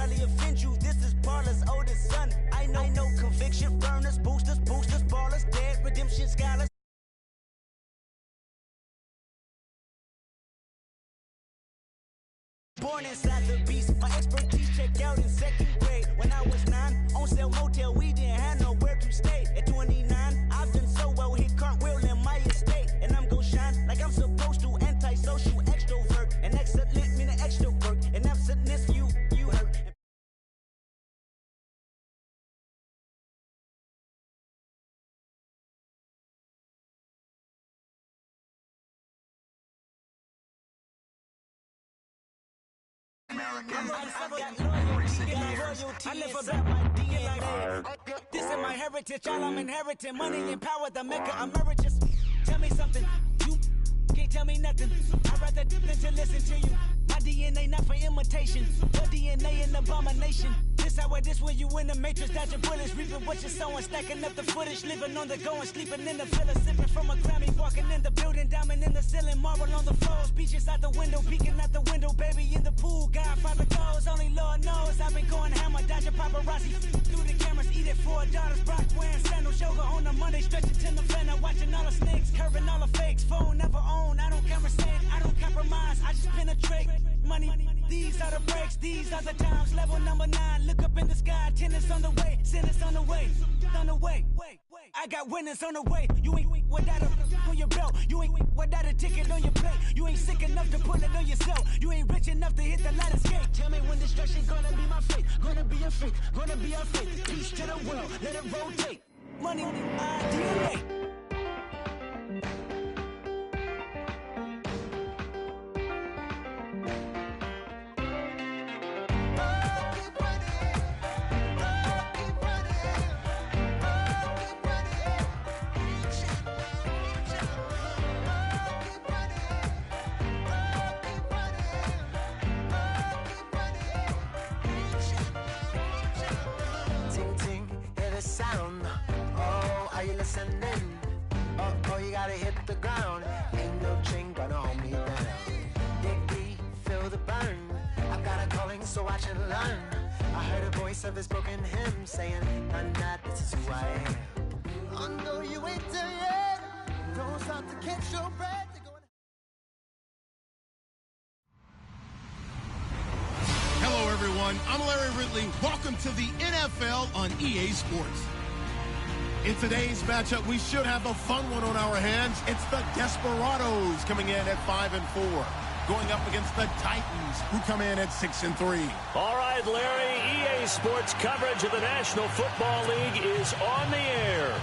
probably offend you. This is Parler's oldest son. I know conviction, burners, boosters, ballers, dead, redemption scholars. Born inside the beast, my expertise checked out in 2nd grade. When I was 9, on sale motel, we didn't have nowhere to stay. At 29, I've done so well, hit cartwheel in my estate. And I'm gon' shine like I'm supposed to, antisocial extrovert. And excellent meaning extra work, and absentness you hurt. I never back my DNA. This is my heritage, all I'm inheriting. Money and power, the maker emeritus. Tell me something, you can't tell me nothing. I'd rather than to listen to you. My DNA not for imitation. Your DNA an abomination. This how it is when you in the matrix, dodging bullets, reaping what you're sowing, stacking up the footage, living on the go and sleeping in the villa, sipping from a Grammy, walking in the building, diamond in the ceiling, marble on the floors, beaches out the window, peeking out the window, baby in the pool, Godfather goes, only Lord knows, I've been going hammer, dodging paparazzi, through the cameras, eating $4, Brock wearing sandals, yoga on a Monday, stretching to the fan, watching all the snakes, curving all the fakes, phone never own, I don't conversate, I don't compromise, I just penetrate, money, these are the breaks, these are the times, level number 9, look up in the sky, tennis on the way, sentence on the way, I got winners on the way, you ain't without a on your belt, you ain't without a ticket on your plate, you ain't sick enough to pull it on yourself, you ain't rich enough to hit the ladder skate, tell me when destruction gonna be my fate, gonna be a fate, gonna be a fate, peace to the world, let it rotate, money, DNA. Oh, you gotta hit the ground. Ain't no chain gonna hold me down. Dig deep, feel the burn. I've got a calling, so I should learn. I heard a voice of a spoken hymn saying, "I'm not, this is who I am." I know you ain't there yet. Don't stop to catch your breath. Hello, everyone. I'm Larry Ridley. Welcome to the NFL on EA Sports. In today's matchup, we should have a fun one on our hands. It's the Desperados coming in at 5-4, going up against the Titans, who come in at 6-3. All right, Larry, EA Sports coverage of the National Football League is on the air.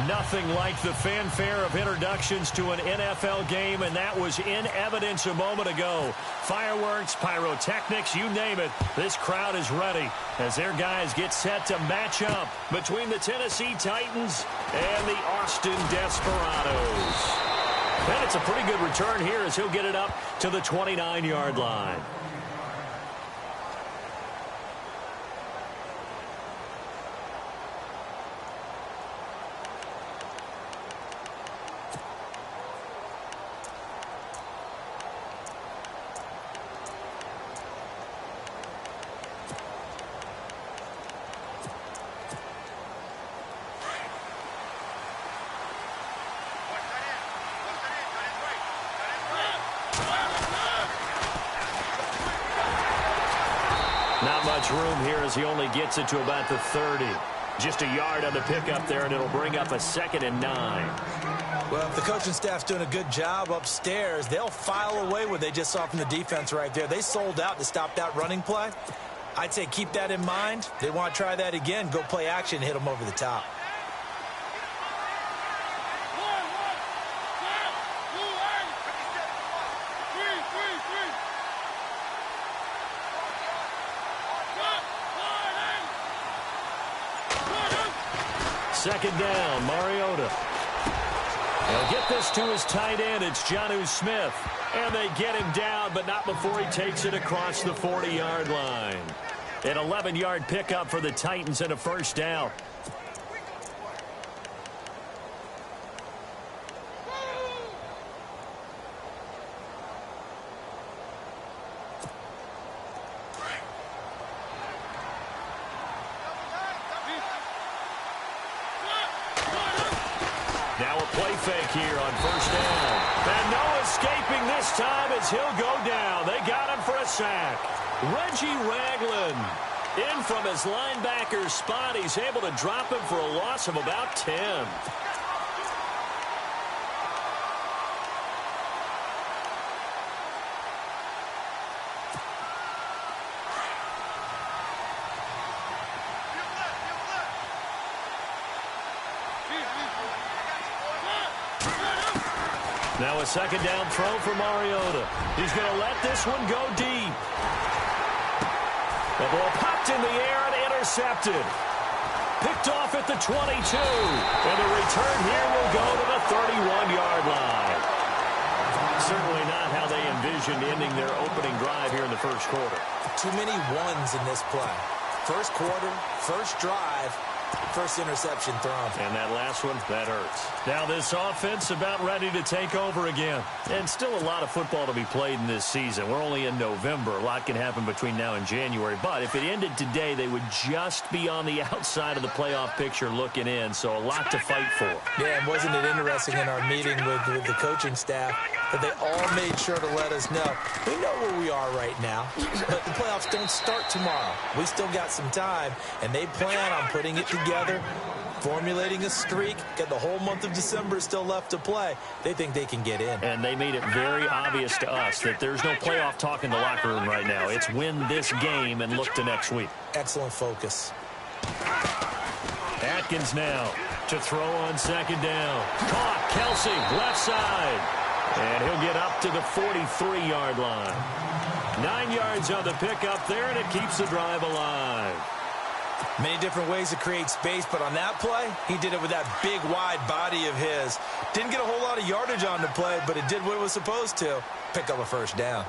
Nothing like the fanfare of introductions to an NFL game, and that was in evidence a moment ago. Fireworks, pyrotechnics, you name it. This crowd is ready as their guys get set to match up between the Tennessee Titans and the Austin Desperados. And it's a pretty good return here as he'll get it up to the 29-yard line. Not much room here as he only gets it to about the 30. Just a yard on the pickup there, and it'll bring up a 2nd and 9. Well, if the coaching staff's doing a good job upstairs, they'll file away what they just saw from the defense right there. They sold out to stop that running play. I'd say keep that in mind. They want to try that again, go play action, hit them over the top. Second down, Mariota. They'll get this to his tight end. It's Jonnu Smith. And they get him down, but not before he takes it across the 40-yard line. An 11-yard pickup for the Titans and a first down. back here on first down. And no escaping this time as he'll go down. They got him for a sack. Reggie Ragland in from his linebacker spot. He's able to drop him for a loss of about 10. Now a second down throw for Mariota. He's going to let this one go deep. The ball popped in the air and intercepted. Picked off at the 22. And the return here will go to the 31-yard line. Certainly not how they envisioned ending their opening drive here in the first quarter. Too many ones in this play. First quarter, first drive, first interception thrown. And that last one, that hurts. Now this offense about ready to take over again. And still a lot of football to be played in this season. We're only in November. A lot can happen between now and January. But if it ended today, they would just be on the outside of the playoff picture looking in. So a lot to fight for. Yeah, and wasn't it interesting in our meeting with the coaching staff that they all made sure to let us know, we know where we are right now, but the playoffs don't start tomorrow. We still got some time, and they plan on putting it together, formulating a streak, got the whole month of December still left to play. They think they can get in. And they made it very obvious to us that there's no playoff talk in the locker room right now. It's win this game and look to next week. Excellent focus. Atkins now to throw on second down. Caught, Kelsey, left side. And he'll get up to the 43-yard line. 9 yards on the pickup there, and it keeps the drive alive. Many different ways to create space, but on that play, he did it with that big, wide body of his. Didn't get a whole lot of yardage on the play, but it did what it was supposed to. Pick up a first down.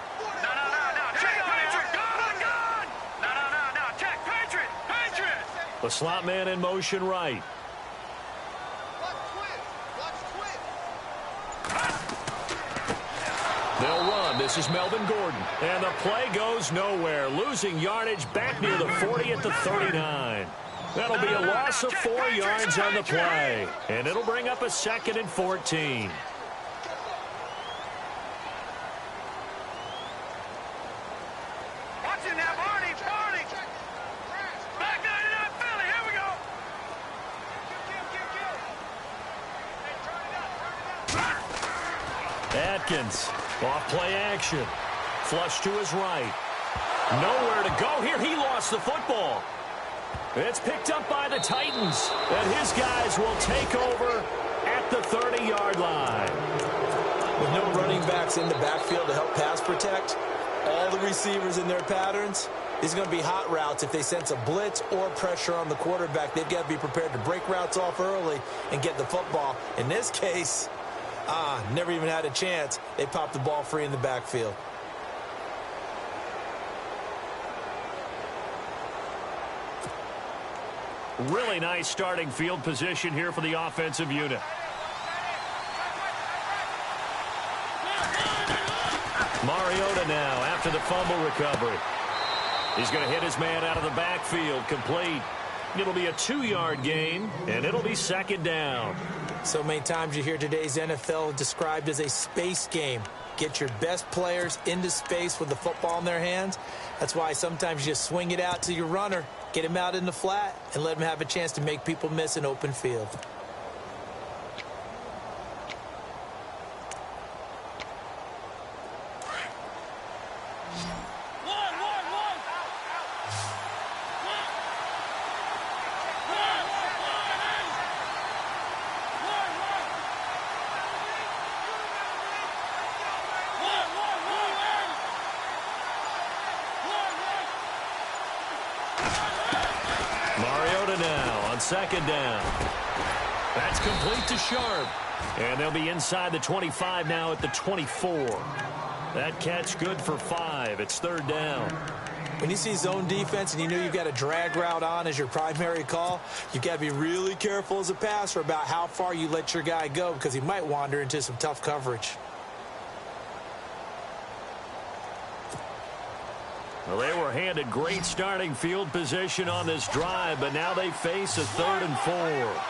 The slot man in motion right. They'll run. This is Melvin Gordon. And the play goes nowhere. Losing yardage back near the 40 at the 39. That'll be a loss of 4 yards on the play. And it'll bring up a 2nd and 14. Watch it now, Barney. Back 99 Philly. Here we go. Atkins. Off play action. Flush to his right. Nowhere to go here. He lost the football. It's picked up by the Titans. And his guys will take over at the 30-yard line. With no running backs in the backfield to help pass protect, all the receivers in their patterns, these are going to be hot routes. If they sense a blitz or pressure on the quarterback, they've got to be prepared to break routes off early and get the football. In this case, never even had a chance. They popped the ball free in the backfield. Really nice starting field position here for the offensive unit. Mariota now after the fumble recovery. He's going to hit his man out of the backfield, complete. It'll be a 2-yard gain, and it'll be 2nd down. So many times you hear today's NFL described as a space game. Get your best players into space with the football in their hands. That's why sometimes you just swing it out to your runner, get him out in the flat, and let him have a chance to make people miss an open field. Second down. That's complete to Sharp. And they'll be inside the 25 now at the 24. That catch good for 5. It's 3rd down. When you see zone defense and you know you've got a drag route on as your primary call, you've got to be really careful as a passer about how far you let your guy go because he might wander into some tough coverage. Well, they were handed great starting field position on this drive, but now they face a 3rd and 4.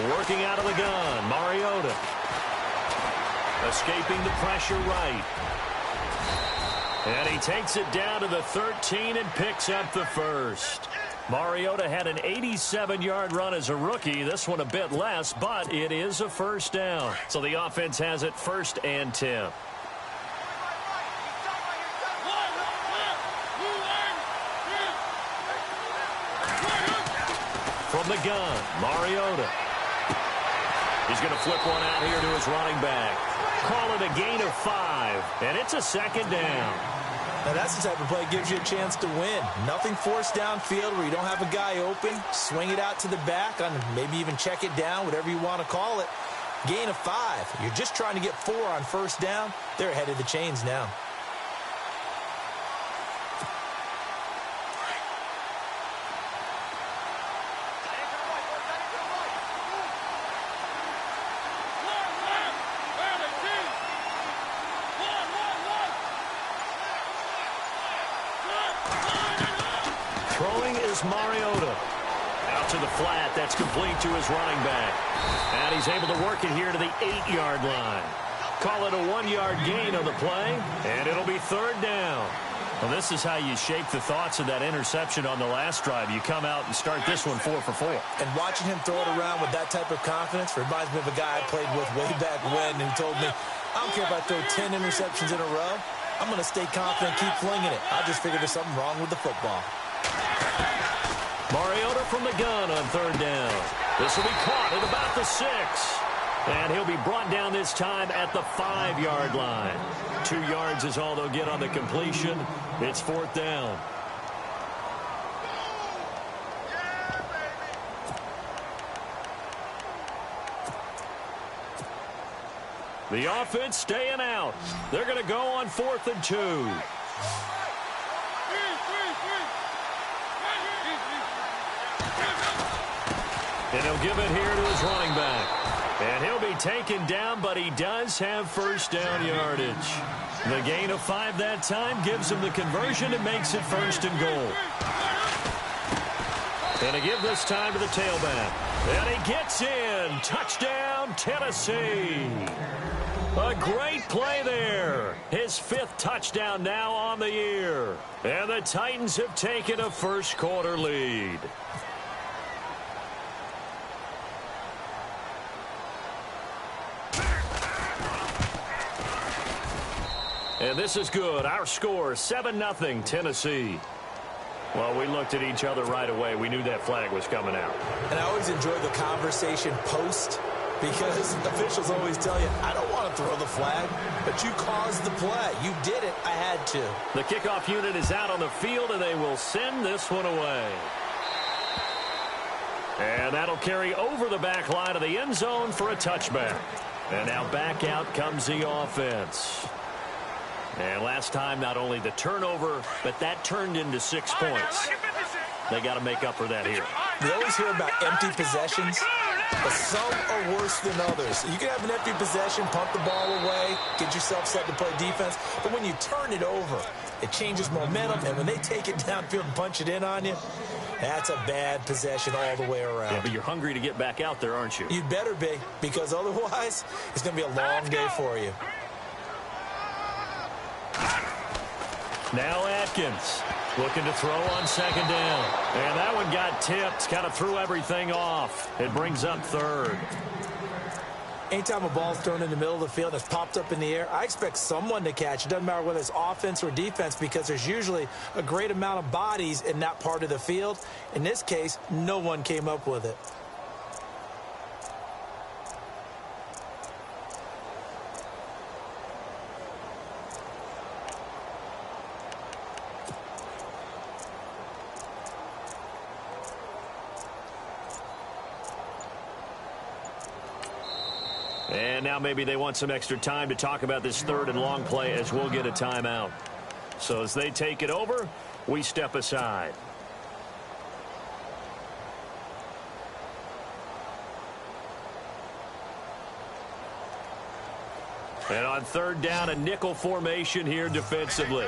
Working out of the gun, Mariota. Escaping the pressure right. And he takes it down to the 13 and picks up the first. Mariota had an 87-yard run as a rookie. This one a bit less, but it is a first down. So the offense has it 1st and 10. From the gun, Mariota. He's going to flip one out here to his running back. Call it a gain of 5, and it's a 2nd down. Now that's the type of play that gives you a chance to win. Nothing forced downfield where you don't have a guy open. Swing it out to the back, on maybe even check it down, whatever you want to call it. Gain of 5. You're just trying to get 4 on 1st down. They're ahead of the chains now. Mariota out to the flat. That's complete to his running back. And he's able to work it here to the 8-yard line. Call it a 1-yard gain on the play, and it'll be 3rd down. Well, this is how you shape the thoughts of that interception on the last drive. You come out and start this one 4 for 4. And watching him throw it around with that type of confidence reminds me of a guy I played with way back when, and he told me, I don't care if I throw 10 interceptions in a row. I'm going to stay confident, keep flinging it. I just figured there's something wrong with the football. Mariota from the gun on 3rd down. This will be caught at about the 6. And he'll be brought down this time at the 5-yard line. 2 yards is all they'll get on the completion. It's 4th down. The offense staying out. They're going to go on 4th and 2. And he'll give it here to his running back. And he'll be taken down, but he does have 1st down yardage. The gain of 5 that time gives him the conversion and makes it 1st and goal. And to give this time to the tailback. And he gets in. Touchdown, Tennessee. A great play there. His 5th touchdown now on the year. And the Titans have taken a first-quarter lead. And this is good. Our score, 7-0, Tennessee. Well, we looked at each other right away. We knew that flag was coming out. And I always enjoy the conversation post, because officials always tell you, I don't want to throw the flag, but you caused the play. You did it. I had to. The kickoff unit is out on the field, and they will send this one away. And that'll carry over the back line of the end zone for a touchback. And now back out comes the offense. And last time, not only the turnover, but that turned into 6 points. They got to make up for that here. We always hear about empty possessions, but some are worse than others. You can have an empty possession, punt the ball away, get yourself set to play defense, but when you turn it over, it changes momentum, and when they take it downfield and punch it in on you, that's a bad possession all the way around. Yeah, but you're hungry to get back out there, aren't you? You'd better be, because otherwise, it's going to be a long day for you. Now Atkins looking to throw on 2nd down. And that one got tipped, kind of threw everything off. It brings up 3rd. Anytime a ball's thrown in the middle of the field and it's popped up in the air, I expect someone to catch. It doesn't matter whether it's offense or defense, because there's usually a great amount of bodies in that part of the field. In this case, no one came up with it. And now maybe they want some extra time to talk about this 3rd and long play, as we'll get a timeout. So as they take it over, we step aside. And on 3rd down, a nickel formation here defensively.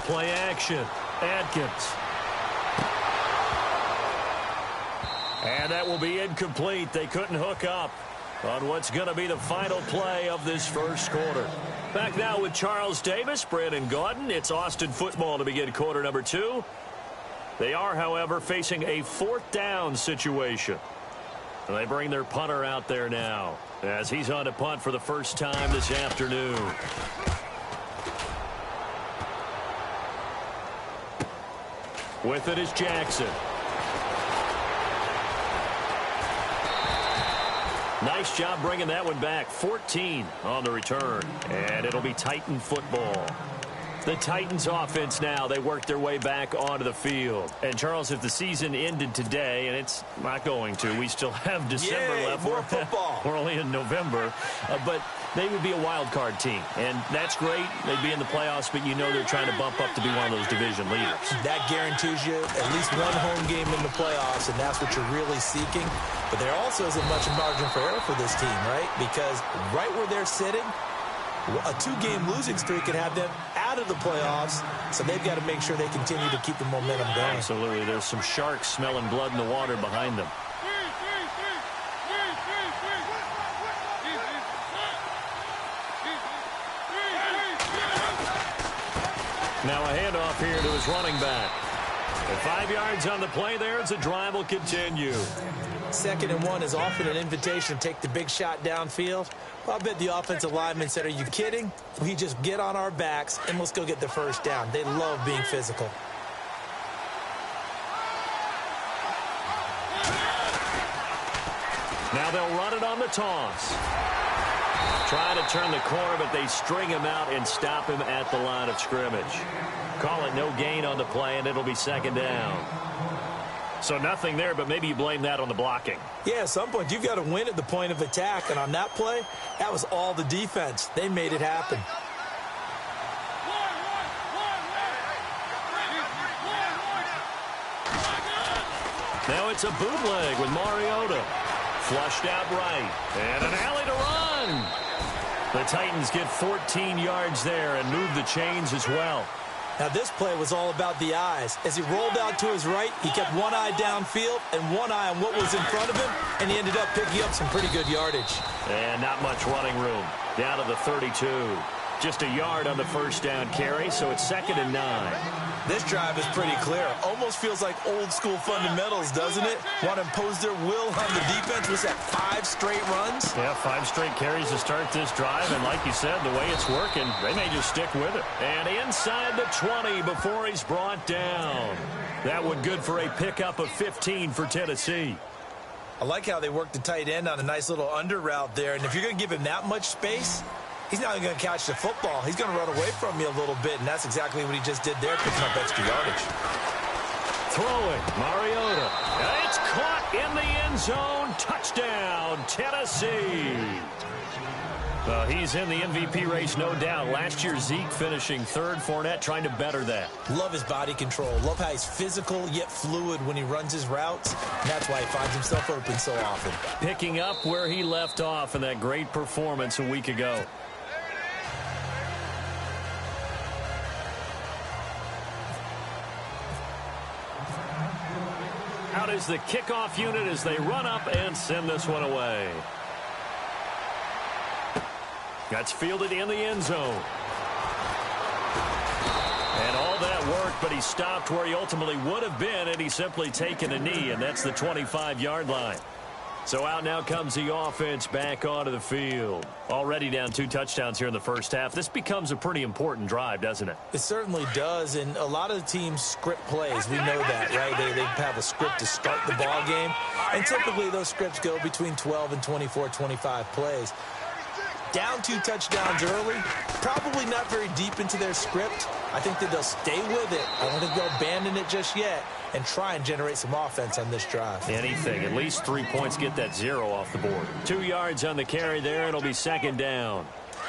play action. Adkins. And that will be incomplete. They couldn't hook up on what's going to be the final play of this first quarter. Back now with Charles Davis, Brandon Gaudin. It's Austin football to begin quarter number 2. They are, however, facing a 4th down situation. And they bring their punter out there now as he's on to punt for the first time this afternoon. With it is Jackson. Nice job bringing that one back. 14 on the return. And it'll be Titan football. The Titans offense now, they work their way back onto the field. And, Charles, if the season ended today, and it's not going to, we still have December left. More football. We're only in November. But they would be a wild card team. And that's great. They'd be in the playoffs, but you know they're trying to bump up to be one of those division leaders. That guarantees you at least one home game in the playoffs, and that's what you're really seeking. But there also isn't much margin for error for this team, right? Because right where they're sitting, a 2-game losing streak could have them out of the playoffs, so they've got to make sure they continue to keep the momentum going. Absolutely. There's some sharks smelling blood in the water behind them. Now a handoff here to his running back. And 5 yards on the play there as the drive will continue. 2nd and 1 is often an invitation to take the big shot downfield. Well, I bet the offensive lineman said, are you kidding? We just get on our backs and let's go get the first down. They love being physical. Now they'll run it on the toss. Trying to turn the corner, but they string him out and stop him at the line of scrimmage. Call it no gain on the play, and it'll be 2nd down. So nothing there, but maybe you blame that on the blocking. Yeah, at some point, you've got to win at the point of attack. And on that play, that was all the defense. They made it happen. Now it's a bootleg with Mariota. Flushed out right. And an alley to run. The Titans get 14 yards there and move the chains as well. Now, this play was all about the eyes. As he rolled out to his right, he kept one eye downfield and one eye on what was in front of him, and he ended up picking up some pretty good yardage. And not much running room. Down to the 32. Just a yard on the first down carry, so it's 2nd and 9. This drive is pretty clear. Almost feels like old school fundamentals, doesn't it? Want to impose their will on the defense. Was that 5 straight runs? Yeah, 5 straight carries to start this drive. And like you said, the way it's working, they may just stick with it. And inside the 20 before he's brought down. That one good for a pickup of 15 for Tennessee. I like how they worked the tight end on a nice little under route there. And if you're going to give him that much space, he's not going to catch the football. He's going to run away from you a little bit, and that's exactly what he just did there, picking up extra yardage. Throwing, Mariota. It's caught in the end zone. Touchdown, Tennessee. He's in the MVP race, no doubt. Last year, Zeke finishing 3rd. Fournette trying to better that. Love his body control. Love how he's physical yet fluid when he runs his routes. And that's why he finds himself open so often. Picking up where he left off in that great performance a week ago. Out is the kickoff unit as they run up and send this one away. That's fielded in the end zone. And all that work, but he stopped where he ultimately would have been, and he's simply taken a knee, and that's the 25-yard line. So out now comes the offense back onto the field. Already down 2 touchdowns here in the first half. This becomes a pretty important drive, doesn't it? It certainly does, and a lot of the teams script plays. We know that, right? They have a script to start the ball game, and typically those scripts go between 12 and 24, 25 plays. Down 2 touchdowns early, probably not very deep into their script. I think that they'll stay with it. I don't think they'll abandon it just yet and try and generate some offense on this drive. Anything. At least 3 points, get that 0 off the board. 2 yards on the carry there. It'll be 2nd down.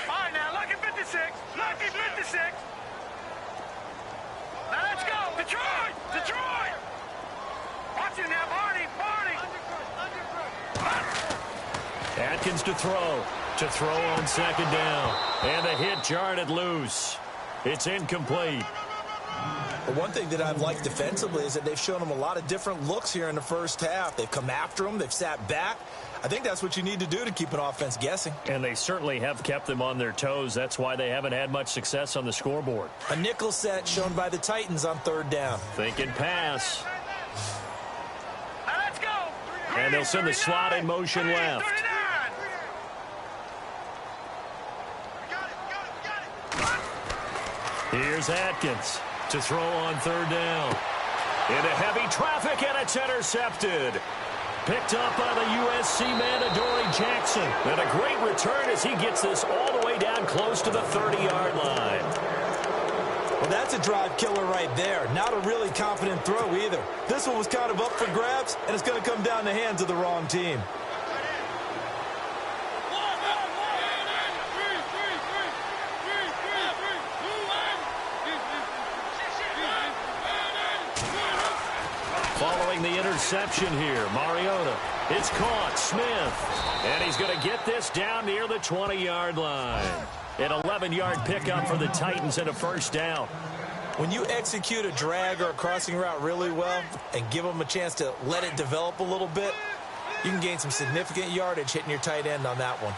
All right, now, lucky 56. Lucky 56. Now, let's go. Detroit. Detroit. Watch it now, Barney. Atkins to throw. To throw on 2nd down. And the hit jarred it loose. It's incomplete. But one thing that I've liked defensively is that they've shown them a lot of different looks here in the first half. They've come after them. They've sat back. I think that's what you need to do to keep an offense guessing. And they certainly have kept them on their toes. That's why they haven't had much success on the scoreboard. A nickel set shown by the Titans on third down. Thinking pass. Now let's go. And they'll send the slot in motion left. 39. Here's Atkins to throw on third down. Into heavy traffic, and it's intercepted. Picked up by the USC man, Adoree Jackson. And a great return as he gets this all the way down close to the 30-yard line. Well, that's a drive killer right there. Not a really confident throw either. This one was kind of up for grabs, and it's going to come down the hands of the wrong team. Following the interception here, Mariota. It's caught, Smith. And he's going to get this down near the 20-yard line. An 11-yard pickup for the Titans and a first down. When you execute a drag or a crossing route really well and give them a chance to let it develop a little bit, you can gain some significant yardage hitting your tight end on that one.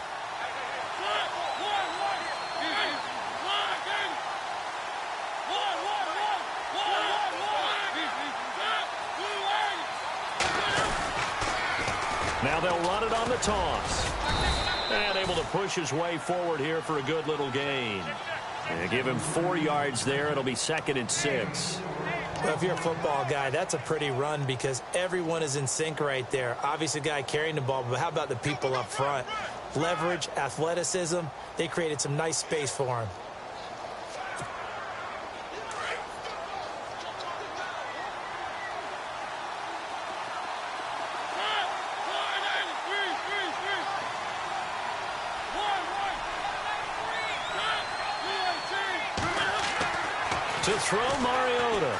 Now they'll run it on the toss. And able to push his way forward here for a good little gain. And give him 4 yards there. It'll be 2nd and 6. Well, if you're a football guy, that's a pretty run because everyone is in sync right there. Obviously, the guy carrying the ball, but how about the people up front? Leverage, athleticism, they created some nice space for him. To throw, Mariota.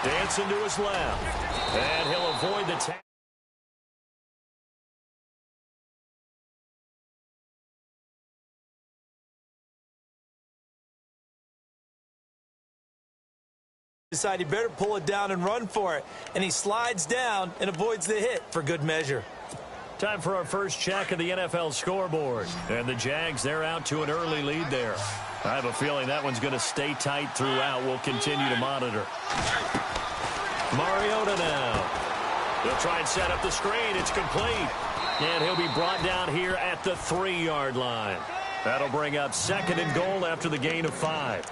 Dancing to his left. And he'll avoid the tackle. Decided he better pull it down and run for it. And he slides down and avoids the hit for good measure. Time for our first check of the NFL scoreboard. And the Jags, they're out to an early lead there. I have a feeling that one's going to stay tight throughout. We'll continue to monitor. Mariota now. They'll try and set up the screen. It's complete. And he'll be brought down here at the 3-yard line. That'll bring up 2nd and goal after the gain of 5.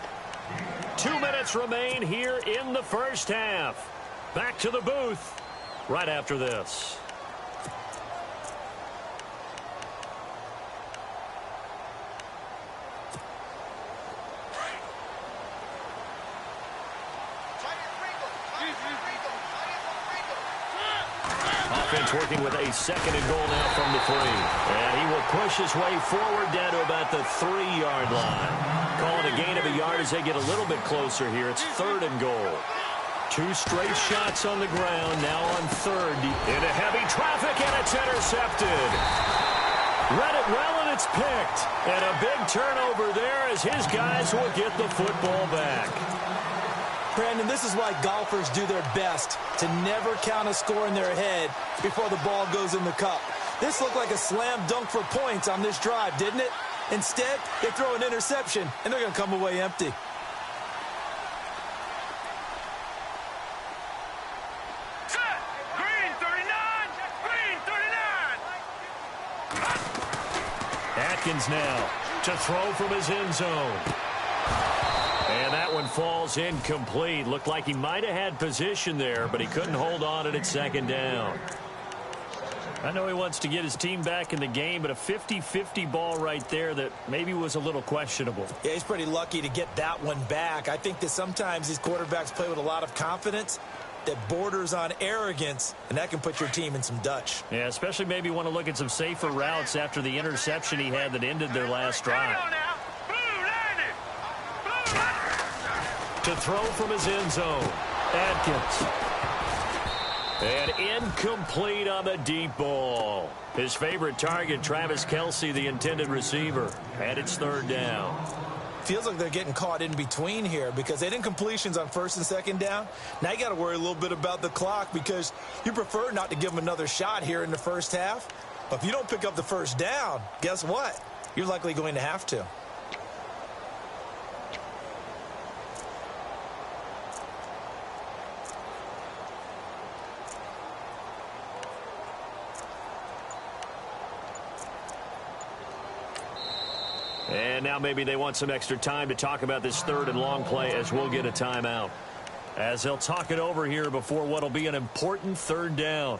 2 minutes remain here in the first half. Back to the booth right after this. Offense working with a 2nd and goal now from the 3. And he will push his way forward down to about the 3-yard line. Calling a gain of a yard as they get a little bit closer here. It's 3rd and goal. 2 straight shots on the ground. Now on 3rd. Into heavy traffic, and it's intercepted. Read it well, and it's picked. And a big turnover there as his guys will get the football back. Brandon, this is why golfers do their best to never count a score in their head before the ball goes in the cup. This looked like a slam dunk for points on this drive, didn't it? Instead, they throw an interception, and they're going to come away empty. Set. Green 39. Green 39. Atkins now to throw from his end zone. And that one falls incomplete. Looked like he might have had position there, but he couldn't hold on it at 2nd down. I know he wants to get his team back in the game, but a 50-50 ball right there that maybe was a little questionable. Yeah, he's pretty lucky to get that one back. I think that sometimes these quarterbacks play with a lot of confidence that borders on arrogance, and that can put your team in some Dutch. Yeah, especially maybe want to look at some safer routes after the interception he had that ended their last drive. To throw from his end zone, Atkins. And incomplete on the deep ball. His favorite target, Travis Kelce, the intended receiver. And it's 3rd down. Feels like they're getting caught in between here because they didn't completions on first and second down. Now you got to worry a little bit about the clock because you prefer not to give them another shot here in the first half. But if you don't pick up the first down, guess what? You're likely going to have to. And now maybe they want some extra time to talk about this third and long play as we'll get a timeout. As they'll talk it over here before what will be an important third down.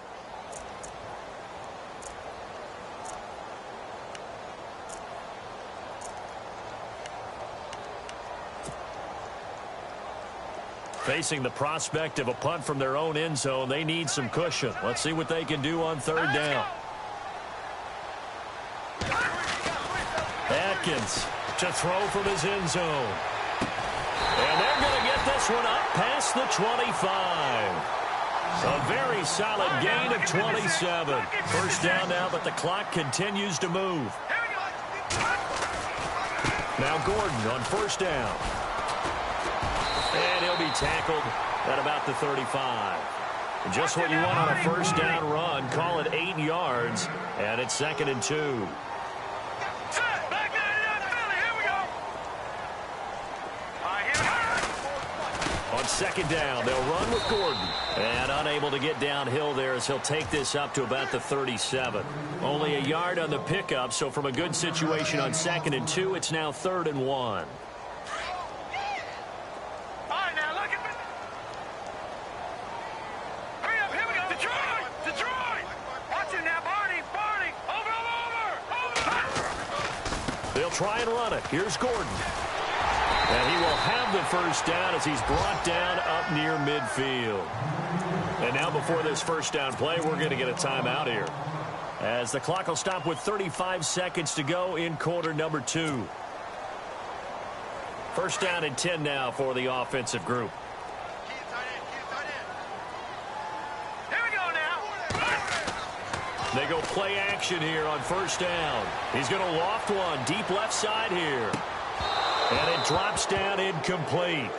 Facing the prospect of a punt from their own end zone, they need some cushion. Let's see what they can do on third down. Atkins to throw from his end zone. And they're going to get this one up past the 25. A very solid gain of 27. First down now, but the clock continues to move. Now Gordon on first down. And he'll be tackled at about the 35. Just what you want on a first down run. Call it 8 yards, and it's 2nd and 2. On second down, they'll run with Gordon. And unable to get downhill there as he'll take this up to about the 37. Only a yard on the pickup, so from a good situation on 2nd and 2, it's now 3rd and 1. They'll try and run it. Here's Gordon. And he will have the first down as he's brought down up near midfield. And now before this first down play, we're going to get a timeout here, as the clock will stop with 35 seconds to go in quarter number 2. First down and 10 now for the offensive group. They go play action here on first down. He's going to loft one deep left side here. And it drops down incomplete.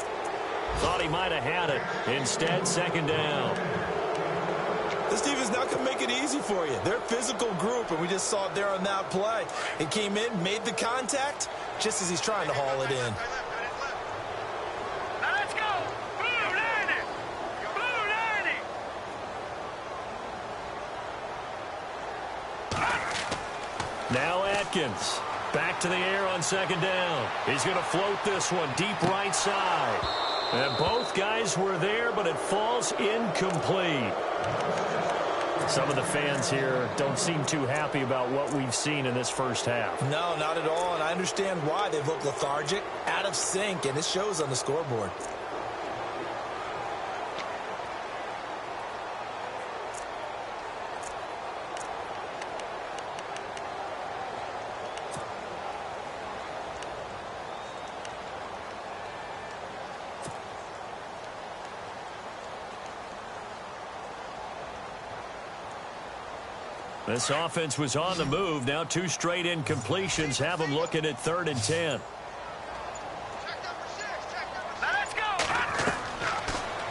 Thought he might have had it. Instead, 2nd down. This defense not going to make it easy for you. They're a physical group, and we just saw it there on that play. It came in, made the contact, just as he's trying to haul it in. Now let's go. Blue 90. Blue 90. Now Atkins. Back to the air on 2nd down. He's going to float this one deep right side. And both guys were there, but it falls incomplete. Some of the fans here don't seem too happy about what we've seen in this first half. No, not at all, and I understand why. They've looked lethargic, out of sync, and it shows on the scoreboard. This offense was on the move. Now 2 straight incompletions have them looking at 3rd and 10. Let's go.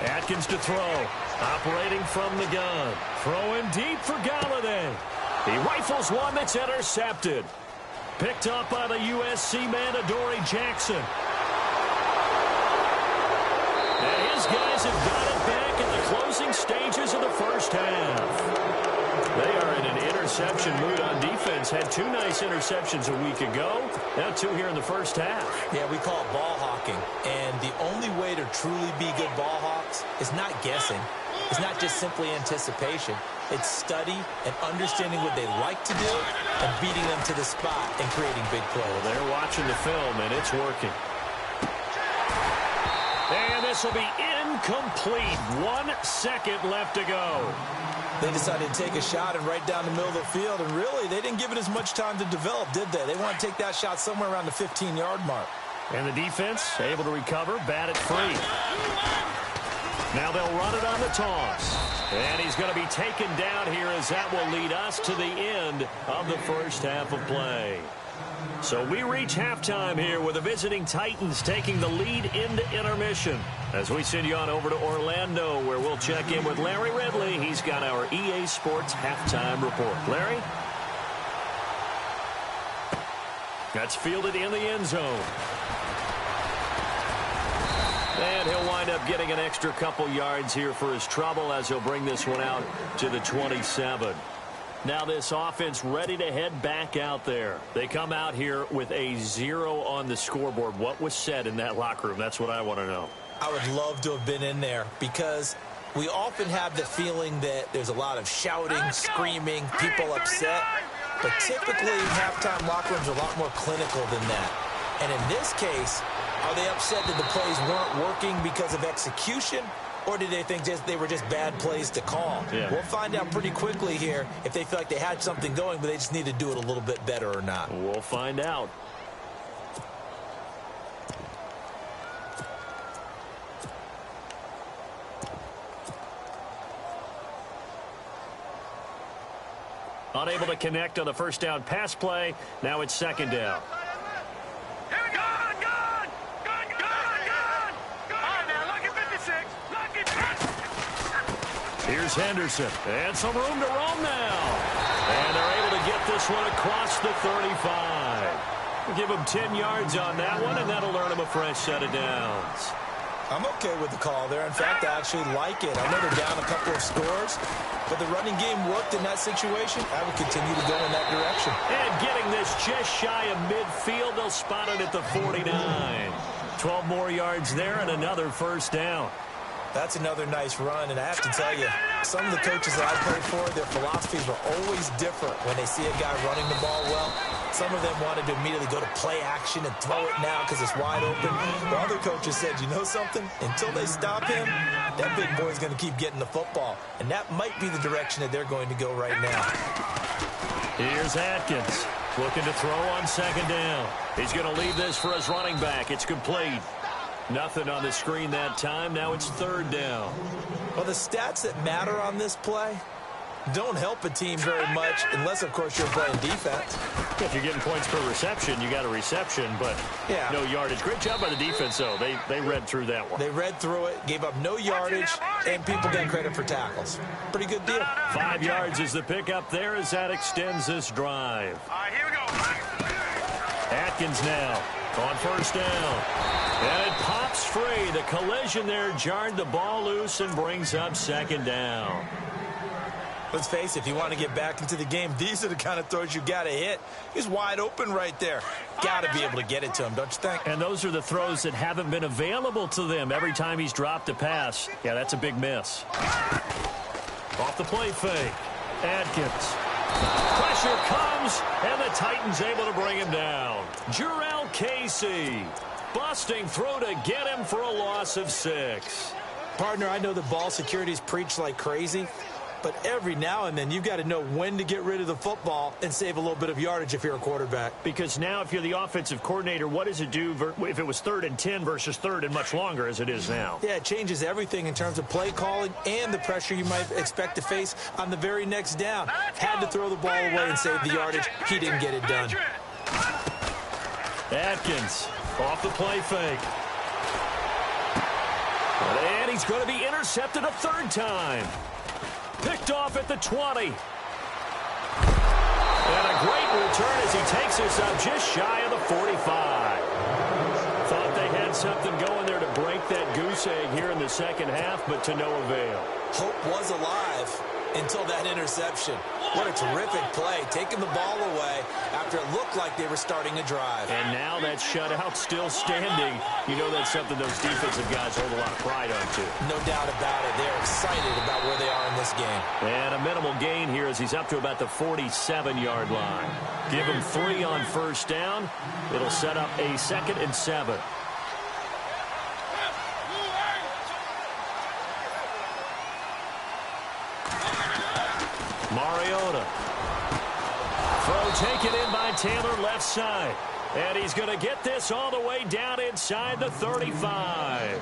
Atkins to throw. Operating from the gun. Throwing deep for Galladay. He rifles one that's intercepted. Picked up by the USC man, Adoree Jackson. And his guys have got it back in the closing stages of the first half. They are in an interception mood on defense. Had 2 nice interceptions a week ago. Now 2 here in the first half. Yeah, we call it ball hawking. And the only way to truly be good ball hawks is not guessing. It's not just simply anticipation. It's study and understanding what they like to do and beating them to the spot and creating big plays. Well, they're watching the film, and it's working. And this will be incomplete. 1 second left to go. They decided to take a shot and right down the middle of the field, and really, they didn't give it as much time to develop, did they? They want to take that shot somewhere around the 15-yard mark. And the defense able to recover, bat it free. Now they'll run it on the toss. And he's going to be taken down here as that will lead us to the end of the first half of play. So we reach halftime here with the visiting Titans taking the lead into intermission. As we send you on over to Orlando, where we'll check in with Larry Ridley. He's got our EA Sports halftime report. Larry? That's fielded in the end zone. And he'll wind up getting an extra couple yards here for his trouble as he'll bring this one out to the 27. Now this offense ready to head back out there. They come out here with a 0 on the scoreboard. What was said in that locker room? That's what I want to know. I would love to have been in there because we often have the feeling that there's a lot of shouting, screaming, people upset. But typically, halftime locker rooms are a lot more clinical than that. And in this case, are they upset that the plays weren't working because of execution? Or did they think they were just bad plays to call? Yeah. We'll find out pretty quickly here if they feel like they had something going, but they just need to do it a little bit better or not. We'll find out. Unable to connect on the first down pass play. Now it's second down. Here's Henderson, and some room to roam now. And they're able to get this one across the 35. We'll give them 10 yards on that one, and that'll earn them a fresh set of downs. I'm okay with the call there. In fact, I actually like it. I know they're down a couple of scores, but the running game worked in that situation. I would continue to go in that direction. And getting this just shy of midfield, they'll spot it at the 49. 12 more yards there and another first down. That's another nice run, and I have to tell you, some of the coaches that I played for, their philosophies were always different when they see a guy running the ball well. Some of them wanted to immediately go to play action and throw it now because it's wide open. But other coaches said, you know something? Until they stop him, that big boy's going to keep getting the football. And that might be the direction that they're going to go right now. Here's Atkins looking to throw on second down. He's going to leave this for his running back. It's complete. Nothing on the screen that time. Now it's third down. Well, the stats that matter on this play don't help a team very much unless, of course, you're playing defense. If you're getting points per reception, you got a reception, but no yardage. Great job by the defense, though. They read through that one. They read through it, gave up no yardage, and people get credit for tackles. Pretty good deal. 5 yards is the pickup there as that extends this drive. All right, here we go. Atkins now on first down. And it pops free. The collision there jarred the ball loose and brings up second down. Let's face it, if you want to get back into the game, these are the kind of throws you got to hit. He's wide open right there. Got to be able to get it to him, don't you think? And those are the throws that haven't been available to them every time he's dropped a pass. Yeah, that's a big miss. Off the play fake. Atkins. Pressure comes, and the Titans able to bring him down. Jarrell Casey busting through to get him for a loss of 6. Partner, I know the ball security's preached like crazy, but every now and then you've got to know when to get rid of the football and save a little bit of yardage if you're a quarterback. Because now if you're the offensive coordinator, what does it do if it was 3rd and 10 versus 3rd and much longer as it is now? Yeah, it changes everything in terms of play calling and the pressure you might expect to face on the very next down. Had to throw the ball away and save the yardage. He didn't get it done. Atkins off the play fake. And he's going to be intercepted a 3rd time. Picked off at the 20. And a great return as he takes us up just shy of the 45. Thought they had something going there to break that goose egg here in the second half, but to no avail. Hope was alive until that interception. What a terrific play, taking the ball away after it looked like they were starting a drive. And now that shutout still standing. You know that's something those defensive guys hold a lot of pride on, too. No doubt about it. They're excited about where they are in this game. And a minimal gain here as he's up to about the 47-yard line. Give him 3 on first down. It'll set up a 2nd and 7. Mariota. Throw taken in by Taylor left side. And he's going to get this all the way down inside the 35.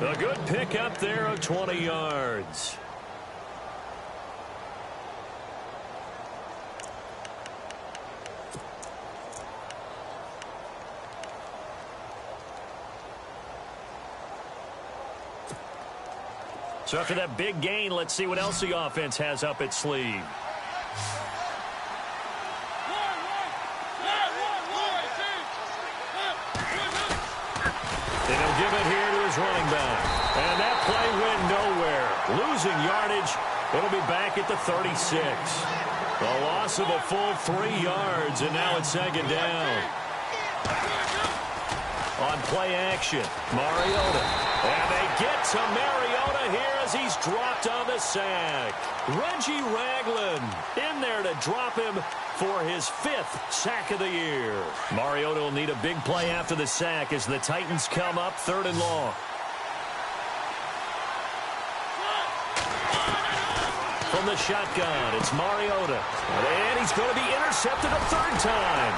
A good pickup there of 20 yards. So after that big gain, let's see what else the offense has up its sleeve. And he'll give it here to his running back. And that play went nowhere. Losing yardage. It'll be back at the 36. A loss of a full 3 yards, and now it's second down. On play action, Mariota. And they get to Mariota here as he's dropped on the sack. Reggie Ragland in there to drop him for his 5th sack of the year. Mariota will need a big play after the sack as the Titans come up 3rd and long. From the shotgun, it's Mariota. And he's going to be intercepted a 3rd time.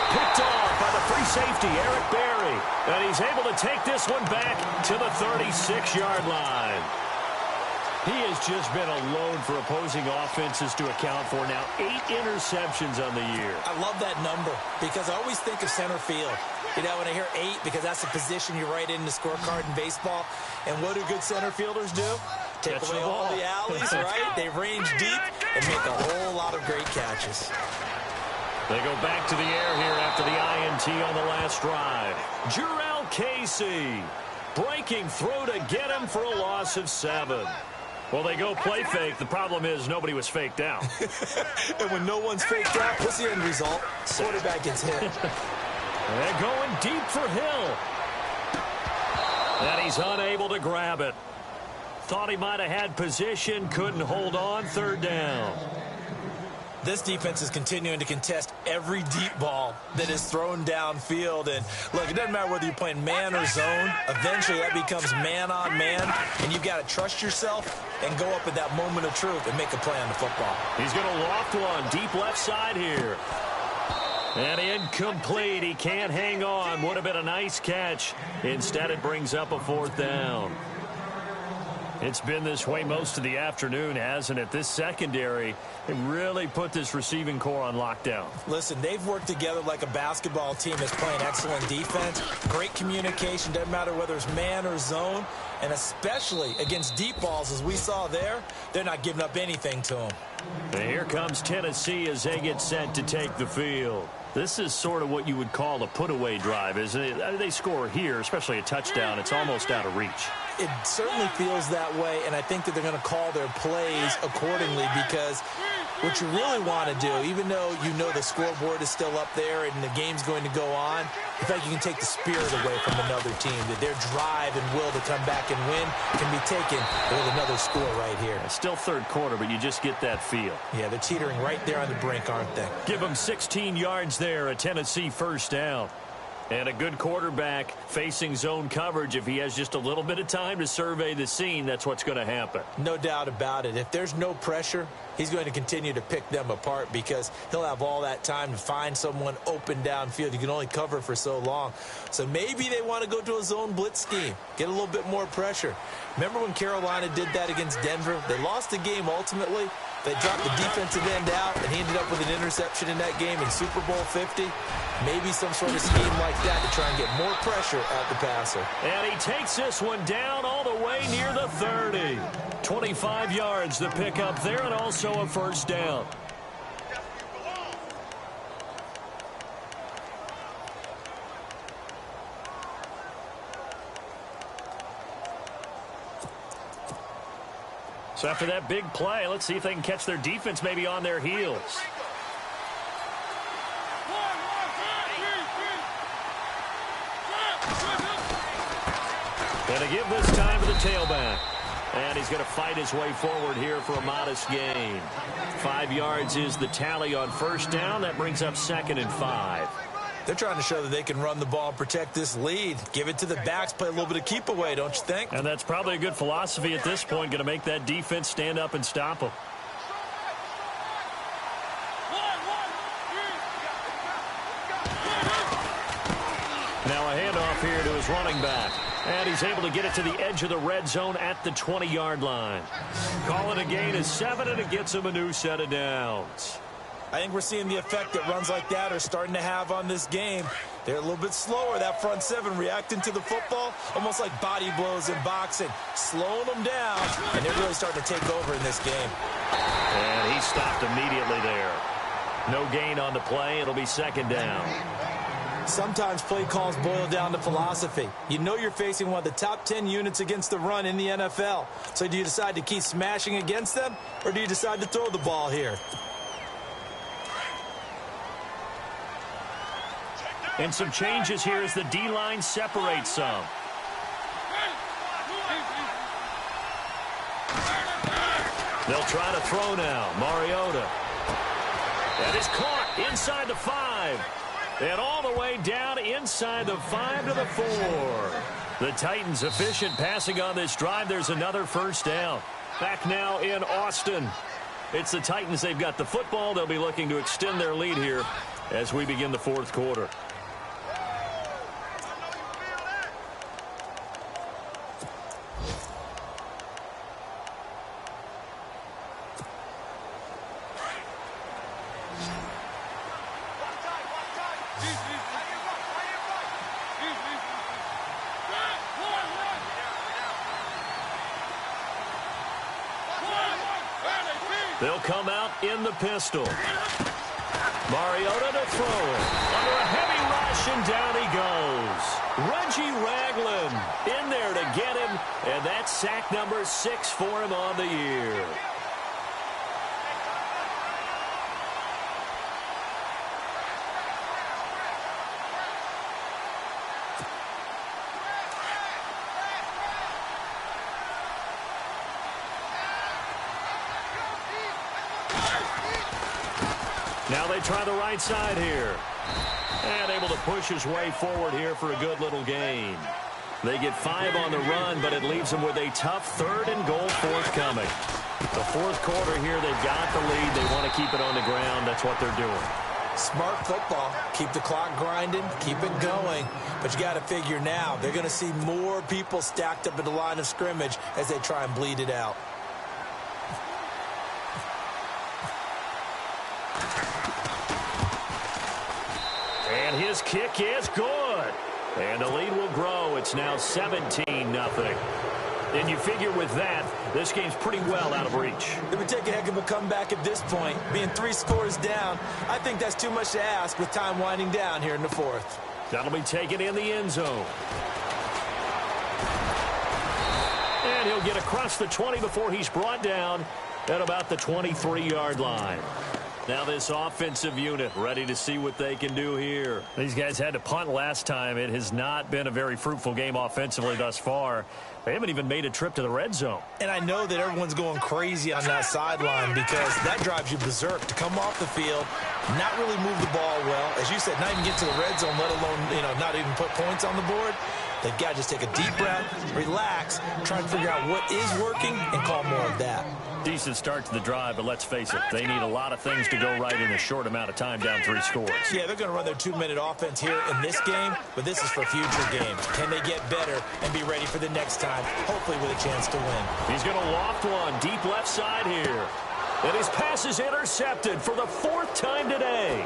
Picked off by the free safety, Eric Berry. And he's able to take this one back to the 36-yard line. He has just been a load for opposing offenses to account for now. 8 interceptions on the year. I love that number because I always think of center field. You know, when I hear 8, because that's the position you write in the scorecard in baseball. And what do good center fielders do? Take away all the alleys, right? They range deep and make a whole lot of great catches. They go back to the air here after the INT on the last drive. Jurrell Casey breaking through to get him for a loss of 7. Well, they go play fake. The problem is nobody was faked out. And when no one's faked out, what's the end result? Quarterback gets hit. They're going deep for Hill. And he's unable to grab it. Thought he might have had position, couldn't hold on, 3rd down. This defense is continuing to contest every deep ball that is thrown downfield. And, look, it doesn't matter whether you're playing man or zone. Eventually, that becomes man-on-man, and you've got to trust yourself and go up at that moment of truth and make a play on the football. He's going to loft one deep left side here. And incomplete. He can't hang on. Would have been a nice catch. Instead, it brings up a 4th down. It's been this way most of the afternoon, hasn't it? This secondary, they really put this receiving core on lockdown. Listen, they've worked together like a basketball team that's playing excellent defense. Great communication, doesn't matter whether it's man or zone. And especially against deep balls, as we saw there, they're not giving up anything to them. And here comes Tennessee as they get set to take the field. This is sort of what you would call a put-away drive, isn't it? They score here, especially a touchdown. It's almost out of reach. It certainly feels that way, and I think that they're going to call their plays accordingly because what you really want to do, even though you know the scoreboard is still up there and the game's going to go on, in fact, you can take the spirit away from another team, that their drive and will to come back and win can be taken with another score right here. It's still 3rd quarter, but you just get that feel. Yeah, they're teetering right there on the brink, aren't they? Give them 16 yards there, a Tennessee 1st down. And a good quarterback facing zone coverage. If he has just a little bit of time to survey the scene, that's what's going to happen. No doubt about it. If there's no pressure, he's going to continue to pick them apart because he'll have all that time to find someone open downfield. You can only cover for so long. So maybe they want to go to a zone blitz scheme, get a little bit more pressure. Remember when Carolina did that against Denver? They lost the game ultimately. They dropped the defensive end out, and he ended up with an interception in that game in Super Bowl 50. Maybe some sort of scheme like that to try and get more pressure at the passer. And he takes this one down all the way near the 30. 25 yards to pick up there, and also a 1st down. So after that big play, let's see if they can catch their defense maybe on their heels. Going to give this time to the tailback. And he's going to fight his way forward here for a modest gain. 5 yards is the tally on 1st down. That brings up 2nd and 5. They're trying to show that they can run the ball and protect this lead. Give it to the backs, play a little bit of keep away, don't you think? And that's probably a good philosophy at this point, going to make that defense stand up and stop them. Now a handoff here to his running back. And he's able to get it to the edge of the red zone at the 20-yard line. Call it a gain of 7, and it gets him a new set of downs. I think we're seeing the effect that runs like that are starting to have on this game. They're a little bit slower, that front seven, reacting to the football, almost like body blows in boxing, slowing them down, and they're really starting to take over in this game. And he stopped immediately there. No gain on the play. It'll be second down. Sometimes play calls boil down to philosophy. You know you're facing one of the top 10 units against the run in the NFL. So do you decide to keep smashing against them, or do you decide to throw the ball here? And some changes here as the D-line separates some. They'll try to throw now. Mariota. That is caught inside the 5. And all the way down inside the 5 to the 4. The Titans efficient passing on this drive. There's another first down. Back now in Austin. It's the Titans. They've got the football. They'll be looking to extend their lead here as we begin the fourth quarter. They'll come out in the pistol. Mariota to throw it. Under a heavy rush, and down he goes. Reggie Ragland in there to get him, and that's sack number 6 for him on the year. Now they try the right side here. And able to push his way forward here for a good little gain. They get 5 on the run, but it leaves them with a tough 3rd and goal forthcoming. The fourth quarter here, they've got the lead. They want to keep it on the ground. That's what they're doing. Smart football. Keep the clock grinding. Keep it going. But you got to figure now, they're going to see more people stacked up at the line of scrimmage as they try and bleed it out. And his kick is good. And the lead will grow. It's now 17-0. And you figure with that, this game's pretty well out of reach. It would take a heck of a comeback at this point. Being 3 scores down, I think that's too much to ask with time winding down here in the fourth. That'll be taken in the end zone. And he'll get across the 20 before he's brought down at about the 23-yard line. Now this offensive unit ready to see what they can do here. These guys had to punt last time. It has not been a very fruitful game offensively thus far. They haven't even made a trip to the red zone. And I know that everyone's going crazy on that sideline because that drives you berserk to come off the field, not really move the ball well. As you said, not even get to the red zone, let alone, not even put points on the board. They've got to just take a deep breath, relax, try and figure out what is working and call more of that. Decent start to the drive, but let's face it, they need a lot of things to go right in a short amount of time down 3 scores. Yeah, they're going to run their 2-minute offense here in this game, but this is for future games. Can they get better and be ready for the next time, hopefully with a chance to win? He's going to loft one deep left side here. And his pass is intercepted for the 4th time today.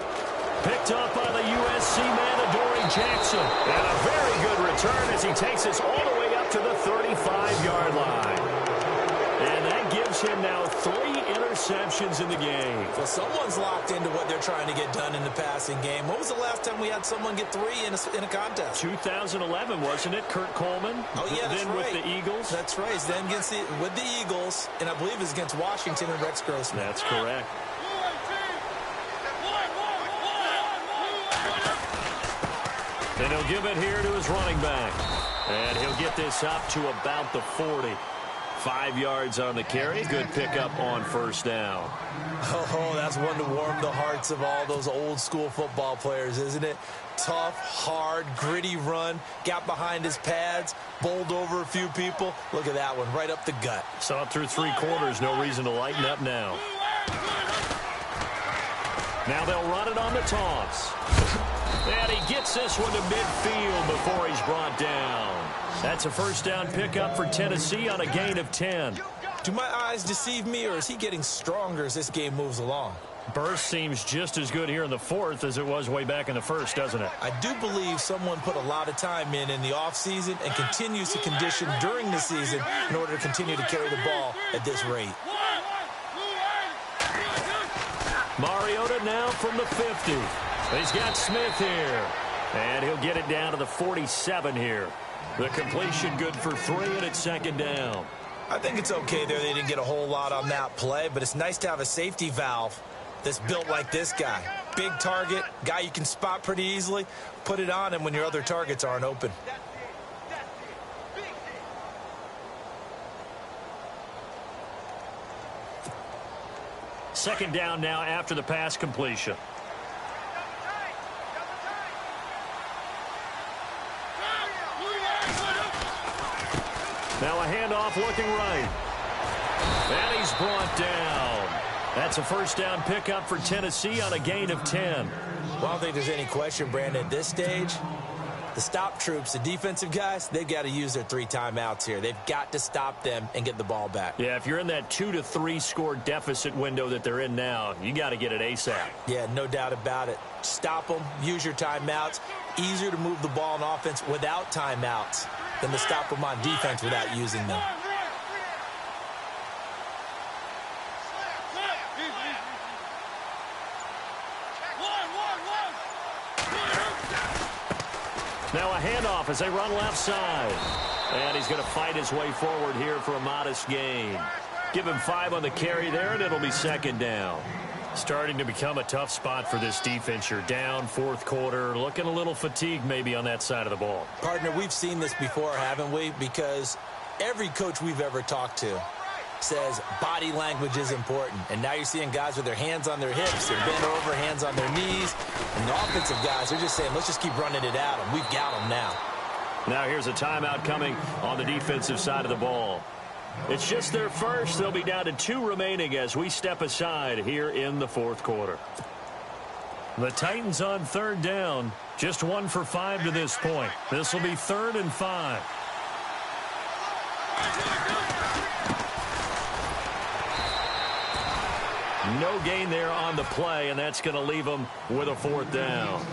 Picked up by the USC man, Adoree Jackson. And a very good return as he takes us all the way up to the 35-yard line. And that gives him now 3 interceptions in the game. Well, someone's locked into what they're trying to get done in the passing game. When was the last time we had someone get 3 in a contest? 2011, wasn't it? Kurt Coleman. Oh, yeah, that's then right. with the Eagles. That's right. Then with the Eagles, and I believe it's against Washington and Rex Grossman. That's correct. And he'll give it here to his running back. And he'll get this up to about the 40. 5 yards on the carry. Good pickup on first down. Oh, that's one to warm the hearts of all those old school football players, isn't it? Tough, hard, gritty run. Got behind his pads, bowled over a few people. Look at that one, right up the gut. Saw it through 3 quarters. No reason to lighten up now. Now they'll run it on the toss. And he gets this one to midfield before he's brought down. That's a first down pickup for Tennessee on a gain of 10. Do my eyes deceive me, or is he getting stronger as this game moves along? Burst seems just as good here in the fourth as it was way back in the first, doesn't it? I do believe someone put a lot of time in the offseason and continues to condition during the season in order to continue to carry the ball at this rate. Mariota now from the 50. He's got Smith here. And he'll get it down to the 47 here. The completion good for 3, and it's second down. I think it's okay there. They didn't get a whole lot on that play, but it's nice to have a safety valve that's built like this guy. Big target, guy you can spot pretty easily. Put it on him when your other targets aren't open. Second down now after the pass completion. Now a handoff looking right. And he's brought down. That's a first down pickup for Tennessee on a gain of 10. Well, I don't think there's any question, Brandon, at this stage. The stop troops, the defensive guys, they've got to use their 3 timeouts here. They've got to stop them and get the ball back. Yeah, if you're in that 2 to 3 score deficit window that they're in now, you got to get it ASAP. Yeah, no doubt about it. Stop them, use your timeouts. Easier to move the ball on offense without timeouts than to stop them on defense without using them. Now a handoff as they run left side. And he's going to fight his way forward here for a modest gain. Give him 5 on the carry there, and it'll be second down. Starting to become a tough spot for this defense. You're down fourth quarter, looking a little fatigued maybe on that side of the ball. Partner, we've seen this before, haven't we? Because every coach we've ever talked to says body language is important. And now you're seeing guys with their hands on their hips, they're bent over, hands on their knees. And the offensive guys, they're just saying, let's just keep running it at them. We've got them now. Now here's a timeout coming on the defensive side of the ball. It's just their first. They'll be down to 2 remaining as we step aside here in the fourth quarter. The Titans on third down. Just 1 for 5 to this point. This will be 3rd and 5. No gain there on the play, and that's going to leave them with a 4th down.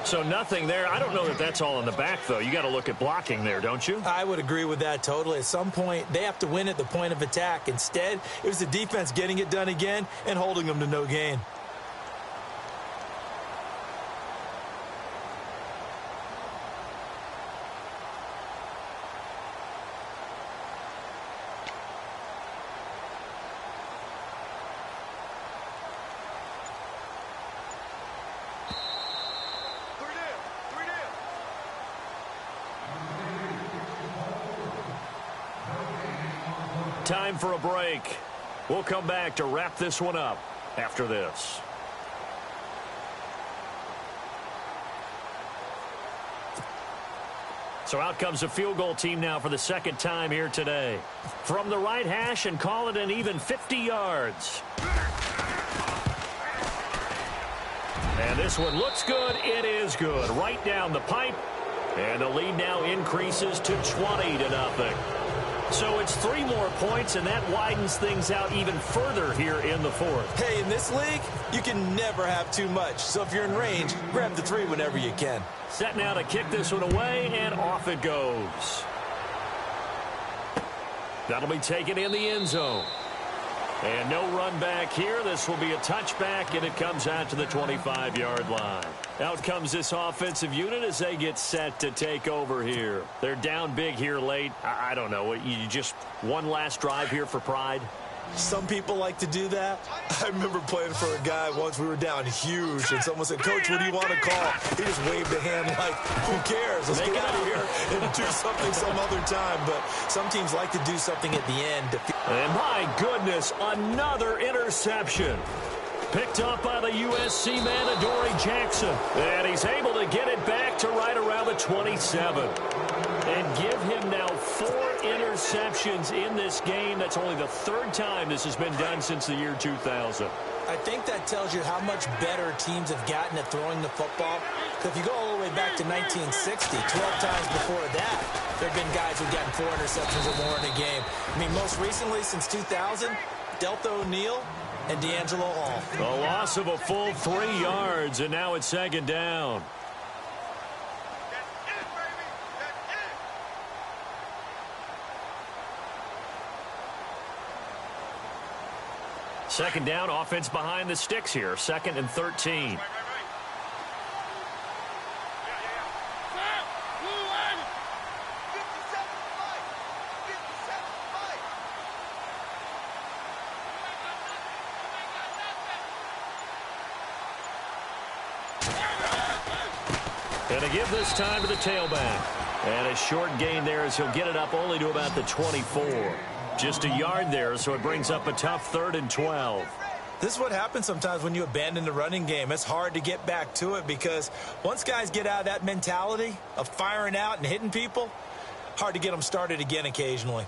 So nothing there. I don't know that that's all in the back, though. You got to look at blocking there, don't you? I would agree with that totally. At some point, they have to win at the point of attack. Instead, it was the defense getting it done again and holding them to no gain. Time for a break. We'll come back to wrap this one up after this. So out comes the field goal team now for the second time here today. From the right hash and call it an even 50 yards. And this one looks good. It is good. Right down the pipe. And the lead now increases to 20-0. So it's 3 more points, and that widens things out even further here in the fourth. Hey, in this league, you can never have too much. So if you're in range, grab the 3 whenever you can. Set now to kick this one away, and off it goes. That'll be taken in the end zone. And no run back here. This will be a touchback, and it comes out to the 25-yard line. Out comes this offensive unit as they get set to take over here. They're down big here late. I don't know. You just one last drive here for pride? Some people like to do that. I remember playing for a guy once. We were down huge, and someone said, "Coach, what do you want to call?" He just waved a hand like, who cares? Let's get out of here and do something some other time. But some teams like to do something at the end. And my goodness, another interception. Picked up by the USC man, Adoree Jackson. And he's able to get it back to right around the 27. And give him now 4 interceptions in this game. That's only the 3rd time this has been done since the year 2000. I think that tells you how much better teams have gotten at throwing the football. If you go all the way back to 1960, 12 times before that, there have been guys who've gotten 4 interceptions or more in a game. I mean, most recently, since 2000, Delta O'Neal, and D'Angelo Hall. A loss of a full 3 yards, and now it's second down. Second down, offense behind the sticks here. 2nd and 13. And to give this time to the tailback. And a short gain there as he'll get it up only to about the 24. Just a yard there, so it brings up a tough 3rd and 12. This is what happens sometimes when you abandon the running game. It's hard to get back to it because once guys get out of that mentality of firing out and hitting people, hard to get them started again occasionally.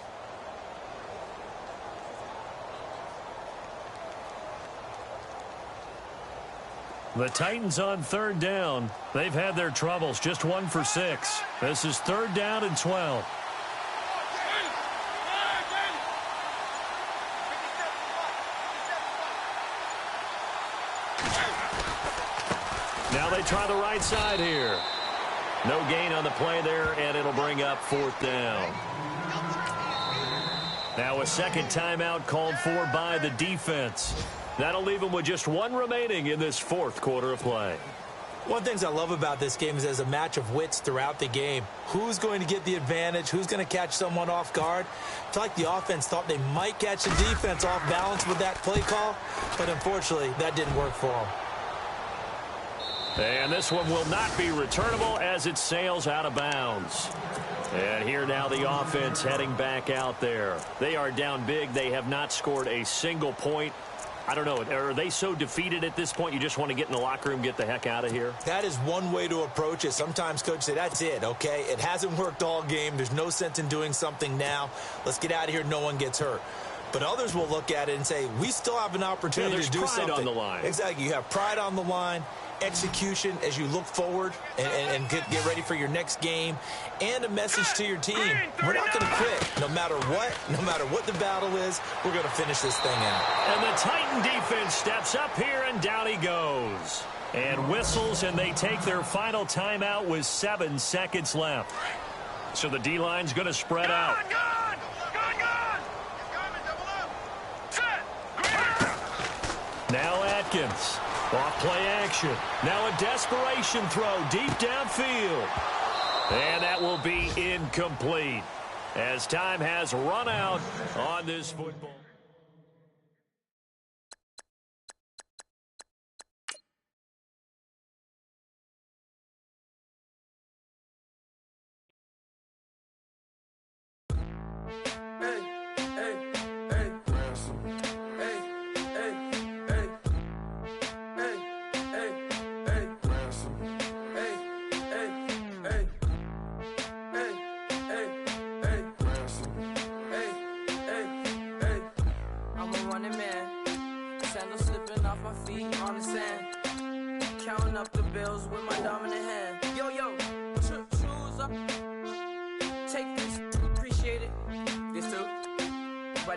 The Titans on 3rd down. They've had their troubles, just 1 for 6. This is 3rd down and 12. Now they try the right side here. No gain on the play there, and it'll bring up 4th down. Now a second timeout called for by the defense. That'll leave them with just 1 remaining in this 4th quarter of play. One of the things I love about this game is there's a match of wits throughout the game. Who's going to get the advantage? Who's going to catch someone off guard? I feel like the offense thought they might catch the defense off balance with that play call, but unfortunately that didn't work for them. And this one will not be returnable as it sails out of bounds. And here now the offense heading back out there. They are down big. They have not scored a single point. I don't know. Are they so defeated at this point you just want to get in the locker room, get the heck out of here? That is one way to approach it. Sometimes coaches say, that's it, okay? It hasn't worked all game. There's no sense in doing something now. Let's get out of here. No one gets hurt. But others will look at it and say, we still have an opportunity to do something. Pride on the line. Exactly. You have pride on the line, execution as you look forward and get ready for your next game, and a message to your team. We're not going to quit. No matter what the battle is, we're going to finish this thing out. And the Titan defense steps up here, and down he goes. And whistles, and they take their final timeout with 7 seconds left. So the D-line's going to spread out. Now Atkins. Off play action. Now a desperation throw deep downfield. And that will be incomplete as time has run out on this football.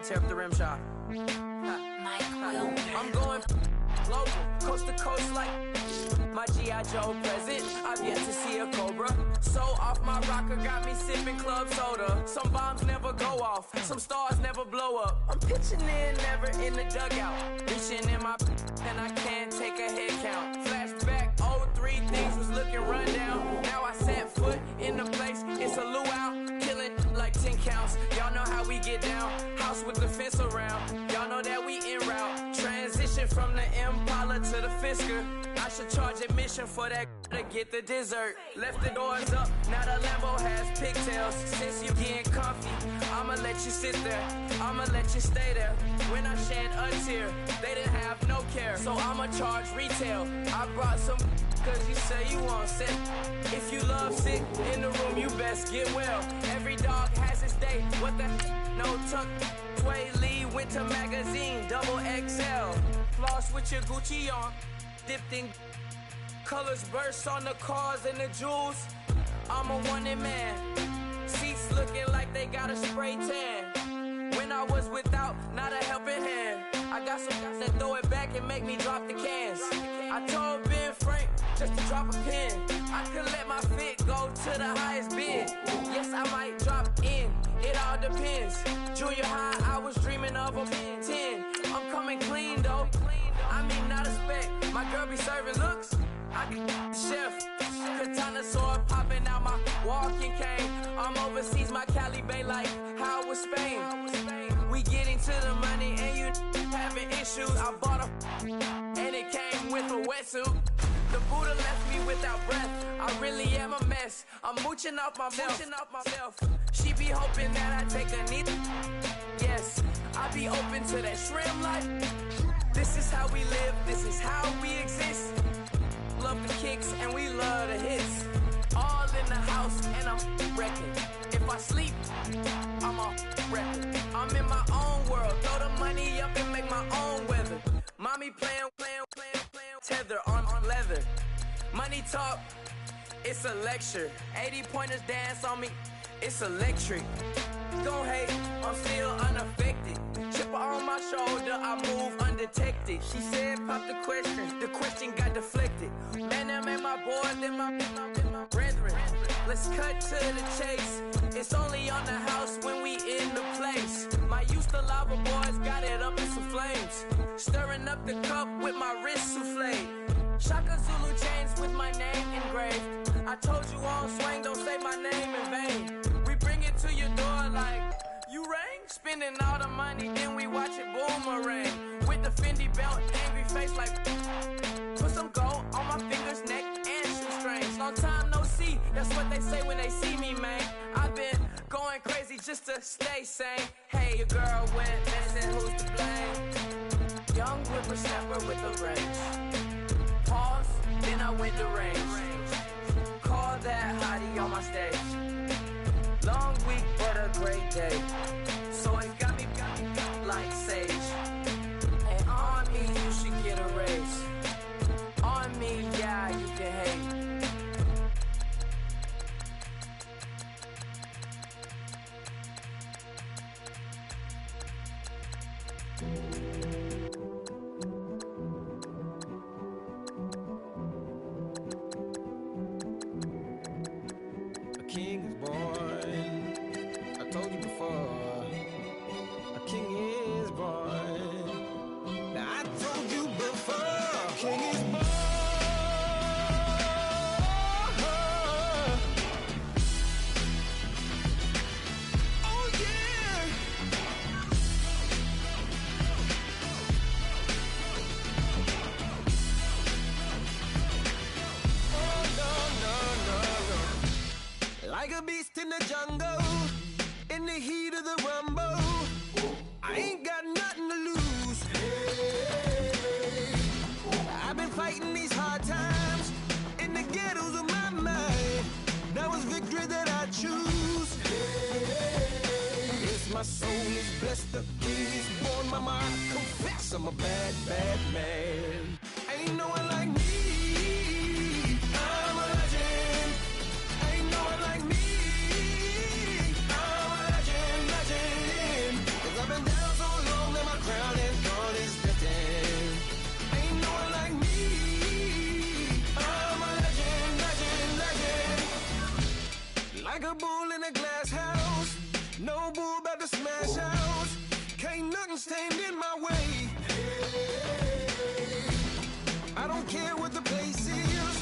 Tear up the rim shot. I'm going global, coast to coast like my G.I. Joe present. I've yet to see a Cobra. So off my rocker got me sipping club soda. Some bombs never go off, some stars never blow up. I'm pitching in, never in the dugout. Reaching in my and I can't take a head count. Flashback, 03, things was looking run down. Now I set foot in the place, it's a luau. Killing like 10 counts. Y'all know how we get down. House with the fence around. Y'all know that we en route. Transition from the Impala to the Fisker. I should charge admission for that to get the dessert. Left the doors up, now the Lambo has pigtails. Since you getting comfy, I'ma let you sit there. I'ma let you stay there. When I shed a tear, they didn't have no care. So I'ma charge retail. I brought some cause you say you want sick. If you love sick in the room, you best get well. Every dog has its day. What the no tuck. Tway Lee Winter Magazine, double XL. Floss with your Gucci on. Dipped in colors burst on the cars and the jewels. I'm a wanted man. Seats looking like they got a spray tan. When I was without, not a helping hand. I got some guys that throw it back and make me drop the cans. I told Ben Frank just to drop a pin. I could let my fit go to the highest bid. Yes, I might drop in, it all depends. Junior high, I was dreaming of a 10. I'm coming clean though, I mean not a spec. My girl be serving looks, I can the chef. Katana sword popping out my walking cane. I'm overseas, my Cali Bay like how was Spain. We getting to the money and you having issues. I bought a and it came with a wetsuit. The Buddha left me without breath. I really am a mess. I'm mooching off myself. She be hoping that I take a knee. Yes, I be open to that shrimp life. This is how we live. This is how we exist. Love the kicks and we love the hits. All in the house and I'm wrecking. If I sleep, I'm a wrecking. I'm in my own world. Throw the money up and make my own weather. Mommy playing tether on leather. Money talk, it's a lecture. 80 pointers dance on me, it's electric. Don't hate, I'm still unaffected. Chipper on my shoulder, I move undetected. She said pop the question got deflected. Man, I'm in my boy, then my brethren. Let's cut to the chase. It's only on the house when we in the place. My used to lava boys got it up in some flames. Stirring up the cup with my wrist souffle. Shaka Zulu chains with my name engraved. I told you on swing, don't say my name in vain. We bring it to your door like, you rang? Spending all the money, then we watch it boomerang. With the Fendi belt, angry face like, put some gold on my fingers, neck, and shoestrings. Long time no see, that's what they say when they see me, man. I've been going crazy just to stay sane. Hey, your girl went missing, who's to blame? Young whippersnapper with the range. Pause, then I went to range. Call that hottie on my stage. Long week, but a great day. So it got me like sage. And on me, you should get a raise. On me, yeah, you can hate. A king is born. I told you before. A king is born. Now I told you before. A king is born. Oh yeah. Oh no. Like a beast in the jungle, in the heat of the rumble, I ain't got nothing to lose. I've been fighting these hard times in the ghettos of my mind. Now it's victory that I choose. Yes, my soul is blessed, the king is born. Mama, I confess I'm a bad, bad man. Ain't no one like me. I'm a legend. Ain't no one like me. I'm a legend, legend. 'Cause I've been down so long that my crown and throne is destined. Ain't no one like me. I'm a legend, legend, legend. Like a bull in a glass house. No bull about to smash out. Can't nothing stand in my way. I don't care what the place is.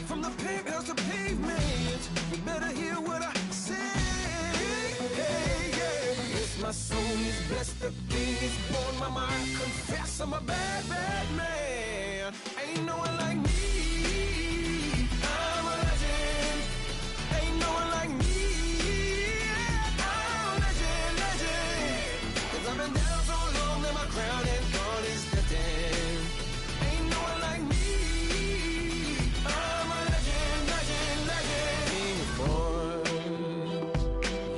From the penthouse to pavement, you better hear what I say. Hey, yeah. Yes, my soul is blessed, the king is born. Mama, I confess I'm a bad, bad man. Ain't no one like me. I'm a legend. Ain't no one like me. I'm a legend, legend. 'Cause I've been down so long that my crown and throne is destined. Ain't no one like me. I'm a legend, legend, legend. King is born.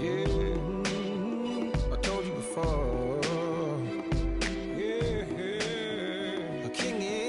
Yeah, I told you before. Yeah, a king is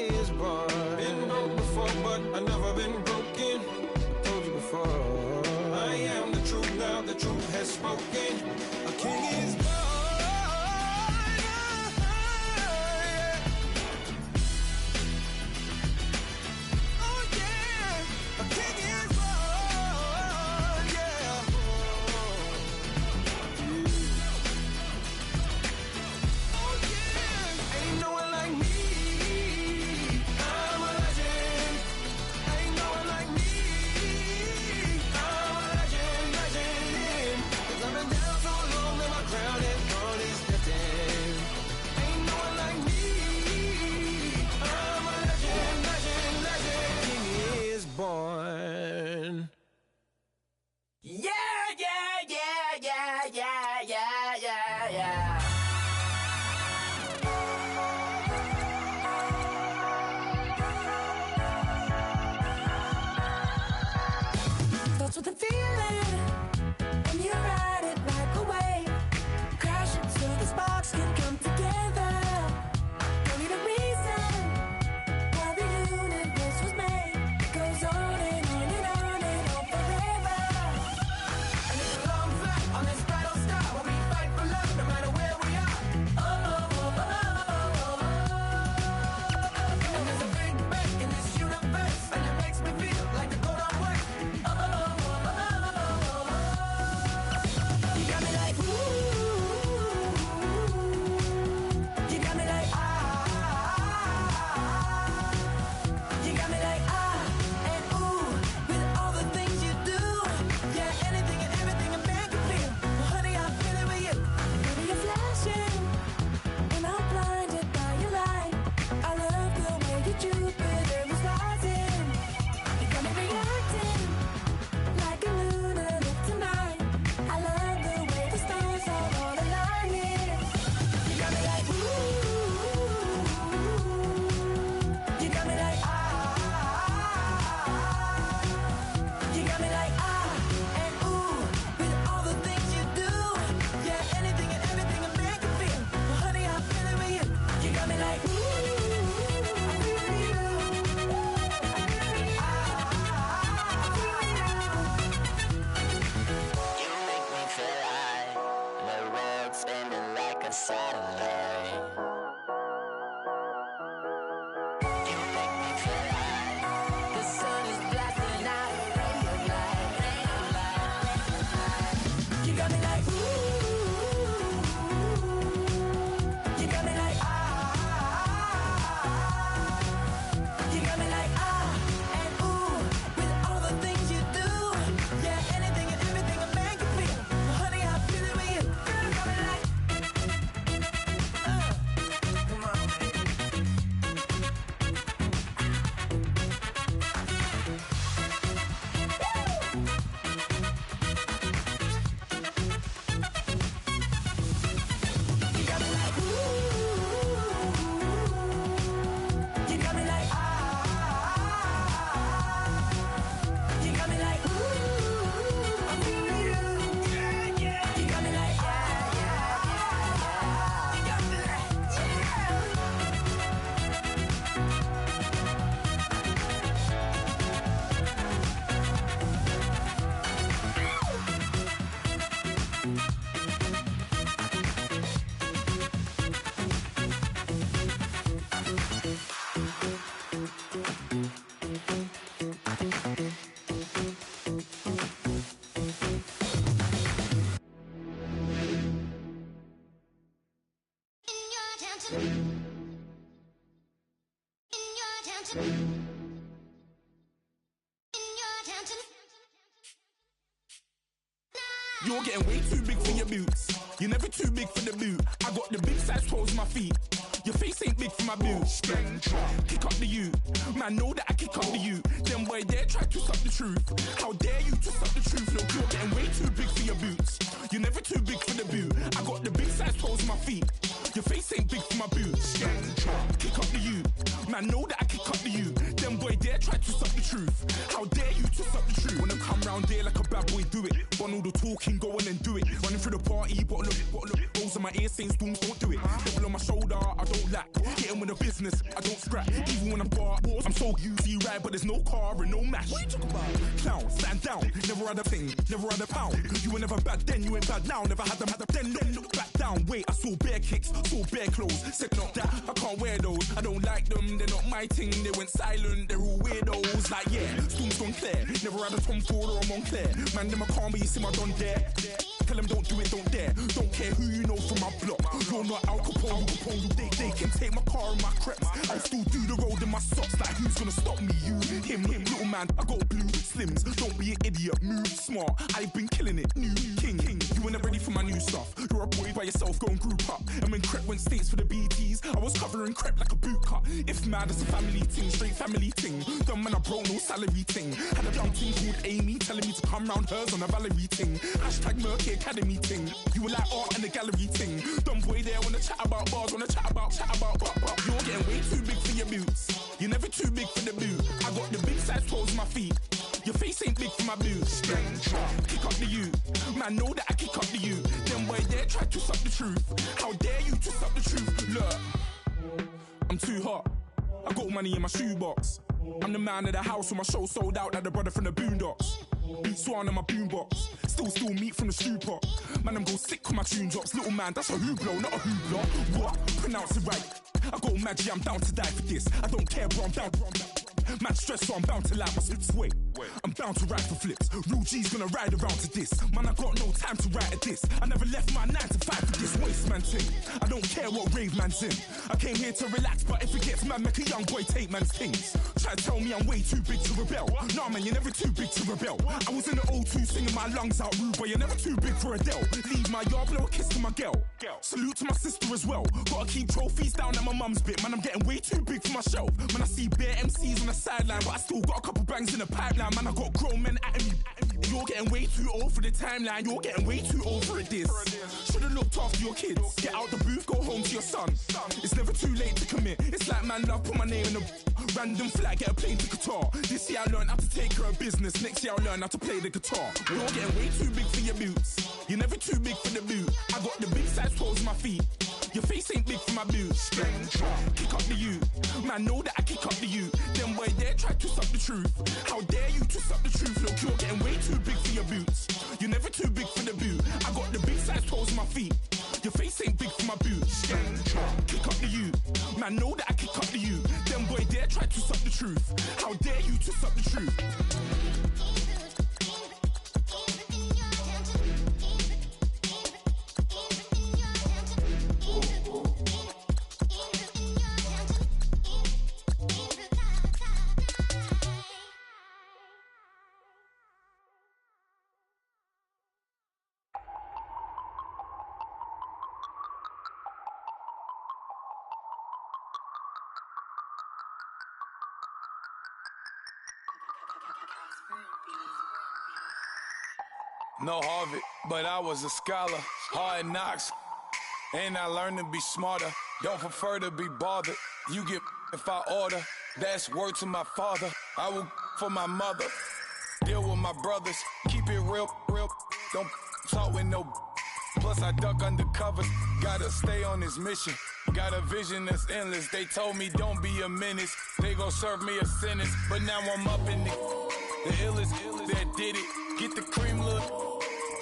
You're getting way too big for your boots. You're never too big for the boot. I got the big size toes on my feet. Your face ain't big for my boots. Kick up the you. Man, know that I kick up the you. Them boy there try to suck the truth. How dare you to suck the truth? Look, you're getting way too big for your boots. You're never too big for the boot. I got the big size toes on my feet. Your face ain't big for my boots. Kick up the you. Man, know that I kick up the you. Them boy there try to suck the truth. How dare you to suck the truth? When I come round there like a bad boy, do it. Want all the talking, go on and do it. Running through the party, bottle up. Rolls in my ear saying storms, don't do it. Devil on my shoulder, I don't lack. Hitting with a business, I don't scrap. Even when I'm bar, I'm so easy right, but there's no car and no match. What you talking about? Clown, stand down. Never had a thing, never had a pound. You were never bad then, you ain't bad now. Never had them, then look back down. Wait, I saw bare kicks, saw bare clothes. Said not that, I can't wear those. I don't like them, they're not my thing. They went silent, they're all weirdos. Like yeah, storms gone clear. Never had a Tom Ford or a Montclair. Man, them I can't, but you see my don there. Tell them don't do it, don't dare. Don't care who you know from my block. You're not Al Capone, they can take my car and my creps. I'll still do the road in my socks. Like who's gonna stop me? You, him, little man. I got blue slims. Don't be an idiot, move smart. I've been killing it, new king. You were never ready for my new stuff. You're a boy by yourself, go and group up. And when Crep went states for the BTs, I was covering Crep like a boot cut. If mad, it's a family ting, straight family ting. Dumb man, I broke no salary ting. Had a young ting called Amy telling me to come round hers on a Valerie ting. Hashtag Murky Academy ting. You were like art and the gallery ting. Dumb boy there wanna chat about bars, wanna chat about. You're getting way too big for your boots. You're never too big for the boot. I got the big size toes on my feet. Your face ain't big for my boots. Kick up the you. Man, know that I kick up the you. Them boy there try to suck the truth. How dare you to suck the truth? Look, I'm too hot. I got money in my shoebox. I'm the man of the house when my show sold out like the brother from the Boondocks. Beat Swan in my boombox. Still meat from the stew pot. Man, I'm go sick with my tune drops. Little man, that's a hooplo, not a hoopla. What? Pronounce it right. I go Maggie, I'm down to die for this. I don't care, bro, I'm down. Man stressed, so I'm bound to like my slips. Wait, I'm bound to ride for flips. Real G's gonna ride around to this. Man, I got no time to write at this. I never left my 9 to 5 for this waste man thing. I don't care what rave man's in. I came here to relax, but if it gets mad, make a young boy take man's things. Try to tell me I'm way too big to rebel. Nah, man, you're never too big to rebel. I was in the O2 singing my lungs out rude, but you're never too big for Adele. Leave my yard, blow a kiss to my girl. Salute to my sister as well. Gotta keep trophies down at my mum's bit. Man, I'm getting way too big for my shelf. Man, I see bare MCs on the sideline, but I still got a couple bangs in the pipeline. Man, I got grown men at me. You're getting way too old for the timeline. You're getting way too old for this. Should've looked after your kids. Get out the booth, go home to your son. It's never too late to commit. It's like man love, put my name in a random flag, get a plane to Qatar. This year I learned how to take care of business. Next year I'll learn how to play the guitar. You're getting way too big for your boots. You're never too big for the boot. I got the big size toes on my feet. Your face ain't big for my boots. Kick up the you. Man, know that I kick up the you. Them boy there try to suck the truth. How dare you to suck the truth? Look, you're getting way too big for your boots. You're never too big for the boot. I got the big size toes on my feet. Your face ain't big for my boots. Kick up the you. Man, know that I kick up the you. Them boy there try to suck the truth. How dare you to suck the truth? No Harvard, but I was a scholar. Hard knocks, and I learned to be smarter. Don't prefer to be bothered. You get if I order. That's word to my father. I will for my mother. Deal with my brothers. Keep it real. Don't talk with no. Plus I duck under covers. Gotta stay on this mission. Got a vision that's endless. They told me don't be a menace. They gon' serve me a sentence. But now I'm up in the illest that did it. Get the cream look.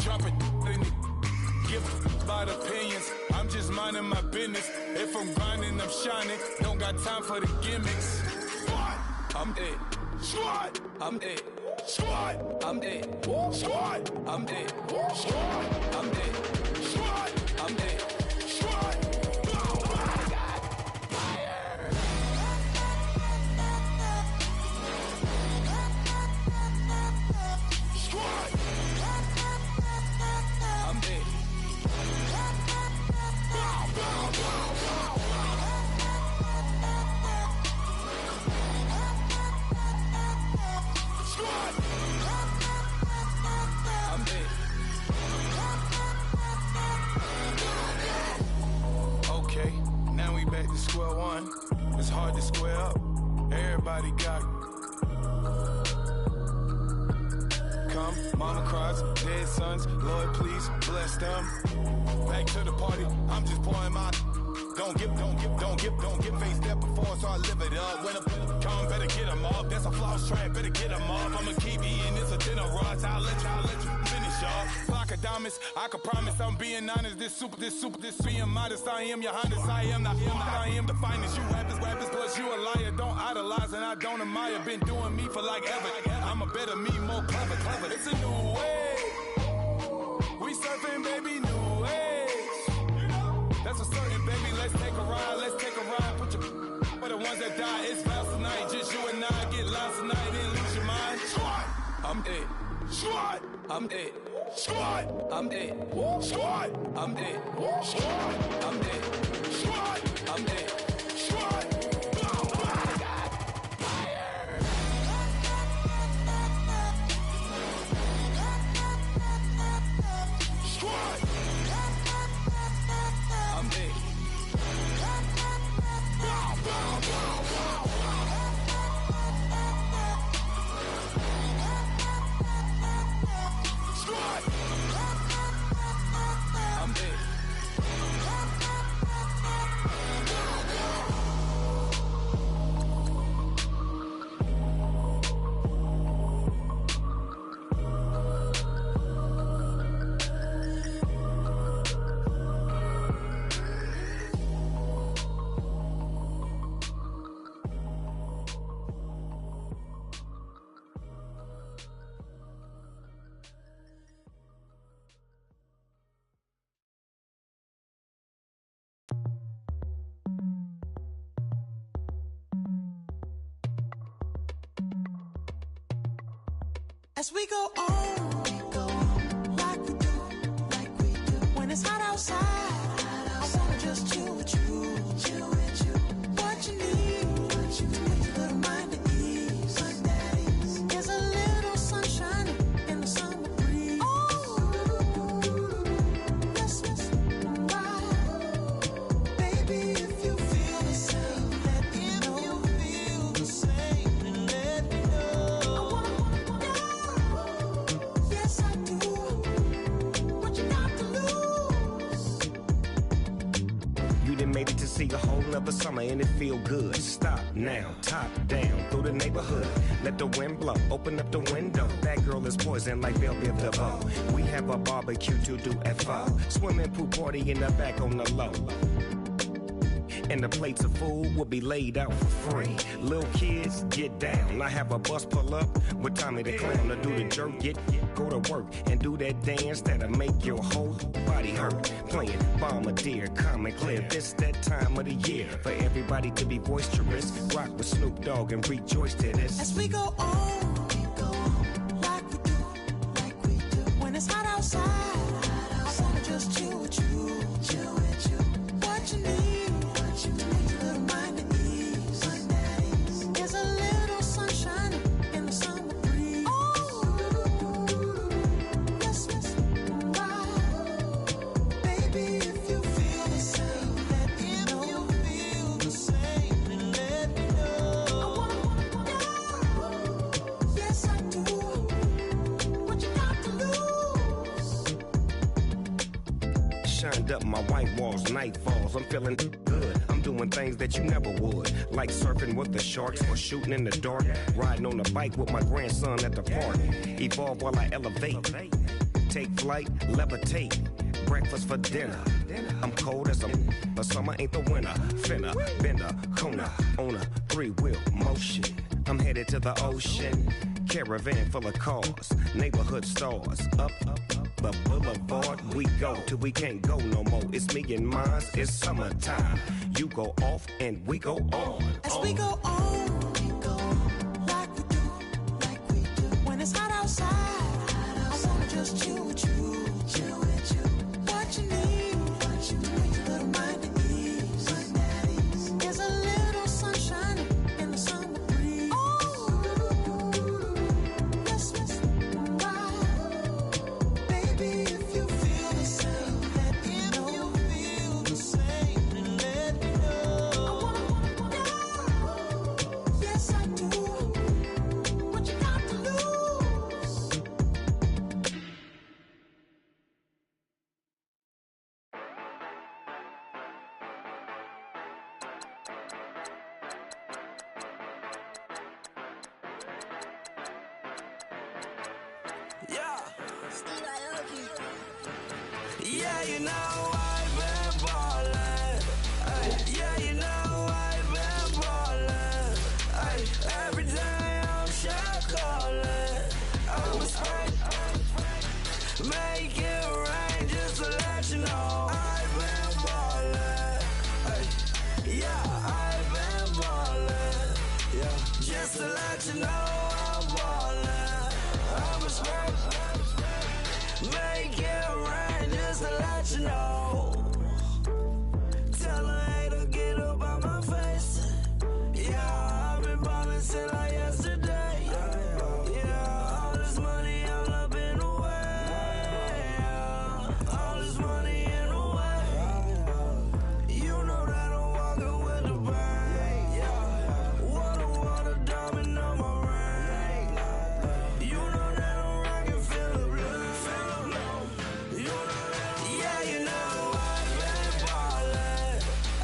Drop it in it. Give about opinions. I'm just minding my business. If I'm grinding, I'm shining. Don't got time for the gimmicks. I'm it. Squad, I'm it. Squad, I'm it. Squad, I'm it. Squad, I'm it. Squad, I'm it. Squad. Oh my God. Fire. Squad. I'm it. Okay, now we back to square one. It's hard to square up. Everybody got come, mama cries, dead sons. Lord, please bless them. Back to the party. I'm just pouring my. Don't get faced up before, so I live it up. When a come, better get them up. That's a floss track, better get them up. I'ma keep eating, it's a dinner rush. I'll let you finish up. Flock of diamonds, I can promise I'm being honest. This being modest. I am your highness, I am the finest. You rappers, plus you a liar. Don't idolize and I don't admire. Been doing me for like ever. I'm a better me, more clever. It's a new way. We surfing, baby, new age. That's a certain, baby. Let's take a ride. Put your for the ones that die. It's vows tonight. Just you and I get lost tonight. Then lose your mind. Squad, I'm it. Squad, I'm it. Squad, I'm it. Squad, I'm it. Squad, I'm it. Squad, I'm it. Squad. Oh my God. Fire. Squad. I'm it. Squad. I'm it. As we go on, like we do. When it's hot outside, I wanna just chill with you. What you need, to make your little mind at ease. There's a little sunshine in the summer breeze. Let's ride. Baby, if you feel the same, let me know. Yes, I do. What you got to lose? You done made it to see a whole nother summer and it feel good. Stop now, top down through the neighborhood. Let the wind blow, open up the window. That girl is poison like Belleville the bow. We have a barbecue to do at 4. Swimming pool party in the back on the low. And the plates of food will be laid out for free. Little kids, get down. I have a bus pull up with Tommy the Clown to do the jerk. Go to work and do that dance that'll make your whole body hurt. Playing Bombardier, Common Clear. This that time of the year for everybody to be boisterous. Rock with Snoop Dogg and rejoice to this. As we go on, like we do. When it's hot outside, I wanna just chill with you. What you need, to make your little mind at ease. There's a little sunshine in the summer breeze. Let's ride. Baby, if you feel the same, let me know. I wanna yes, I do. What you got to lose? Shined up my white walls, night falls. I'm feeling good. I'm doing things that you never would, like surfing with the sharks or shooting in the dark. Riding on a bike with my grandson at the park. Evolve while I elevate. Take flight, levitate. Breakfast for dinner. I'm cold as a but summer ain't the winter. Finna, bender, Kona, on a 3-wheel motion. I'm headed to the ocean. Caravan full of cars, neighborhood stars. Up the boulevard we go till we can't go no more. It's me and mine, it's summertime. You go off and we go on. As we go on, like we do. When it's hot outside, I wanna just chill with you. What you need, a little mind at ease. There's a little sunshine in the summer breeze. Yes, right. Baby, if you feel the same, let me know. I wanna know. Yes, I do. What you got to lose? Yeah. Yeah, you know I've been ballin'. Ay, yeah, you know I've been ballin'. Ay, every day I'm shot callin'. I'm a spray. Make it rain just to let you know I've been ballin'. Ay, yeah, I've been ballin'. Yeah, just to let you know I'm ballin'. I'm a spray. Make it rain just to let you know. Tell a hater get up on my face. Yeah, I've been ballin' since like yesterday. Yeah, all this money I'm up in the way. Yeah, all this money in the way. You know that I'm walking with the bank. Yeah, water, diamond on my ring. You know that I'm rockin' Philip Blue. You know that, yeah, you know I've been ballin'.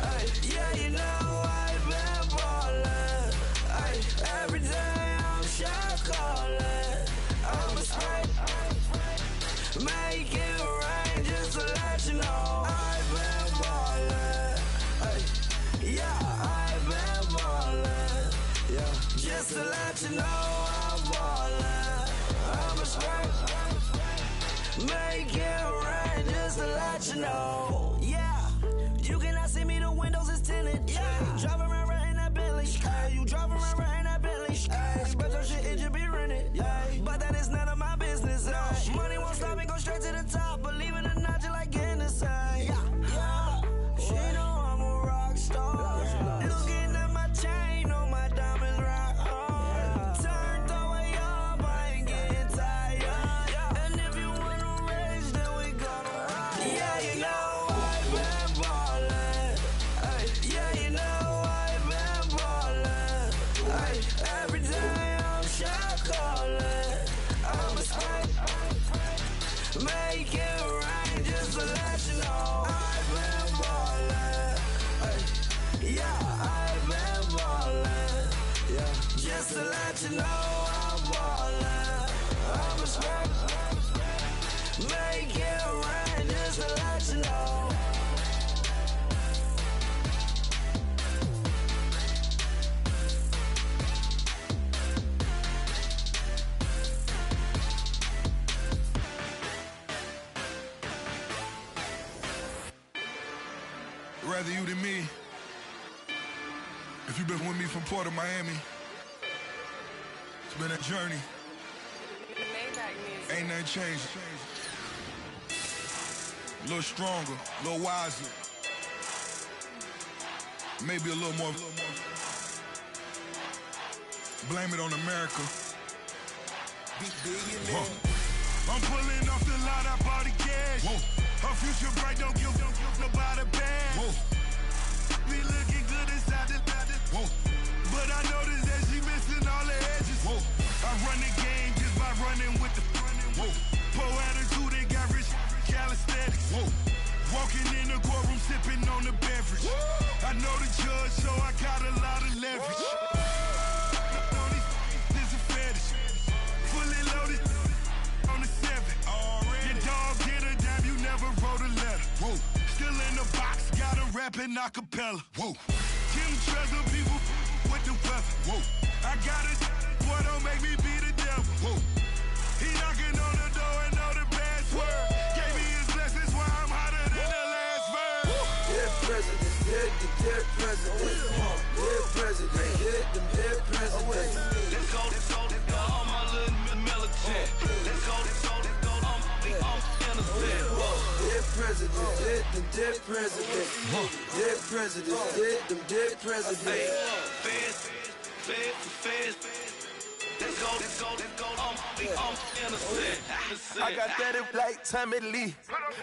Ay, yeah, you know I've been ballin'. Ay, every day I'm shot callin'. I'm a spray. Make it rain just to let you know I've been ballin'. Ay, yeah, I've been ballin'. Yeah, just to let you know I'm ballin'. I'm a spray. Make it rain just to let you know. Yeah, you cannot see me, the windows is tinted. Yeah, driving around right in that Bentley. Hey, you driving around right in that Bentley. Hey, but your shit, it should be rented. Yeah, but that is none of my business. Money won't stop me, go straight to the top. Believe it or not, you like getting the same. Yeah, she know I'm a rock star. Looking at my chain, on my diamonds rock hard. Turned the way up, I ain't getting tired. And if you wanna raise, then we gonna ride. Yeah, you know I've been ballin'. Ay, yeah, you know I've been ballin'. Ay, every day I'm shot callin'. I'm a spray. Make it rain just to let you know I've been ballin'. Ay, yeah, I've been ballin'. Yeah, just to let you know I'm ballin'. I'm a spray. Make it rain just to let you know. Rather you than me. If you've been with me from Port of Miami, it's been a journey. Ain't nothing changed. A little stronger, a little wiser. Maybe a little more. Blame it on America. I'm pulling off the lot, I bought the cash. Whoa. Her future bright, don't give nobody bad. Whoa. Be looking good inside the whoa. But I noticed that she missing all the edges. Whoa. I run the game just by running with the whoa. Poor attitude, they got rich calisthenics. Whoa. Walking in the courtroom, sipping on the beverage. Whoa. I know the judge, so I got a lot of leverage. This is a fetish. Fully loaded on the 7. Your dog did a damn, you never wrote a letter. Whoa. Still in the box, got a rapping acapella. Whoa. Kim Treasure, people with the weather. Whoa. I got it, boy, don't make me be the devil. Whoa. He knocking on the door and know the password. Gave me his blessings while I'm hotter than the last verse. Dead president, dead president. Dead president, dead president. Let's go, all my little militant. Let's go, I'm innocent. Dead president, dead president. Dead president, dead president. Feds. Let's go, I'm innocent. I got that like Tommy Lee.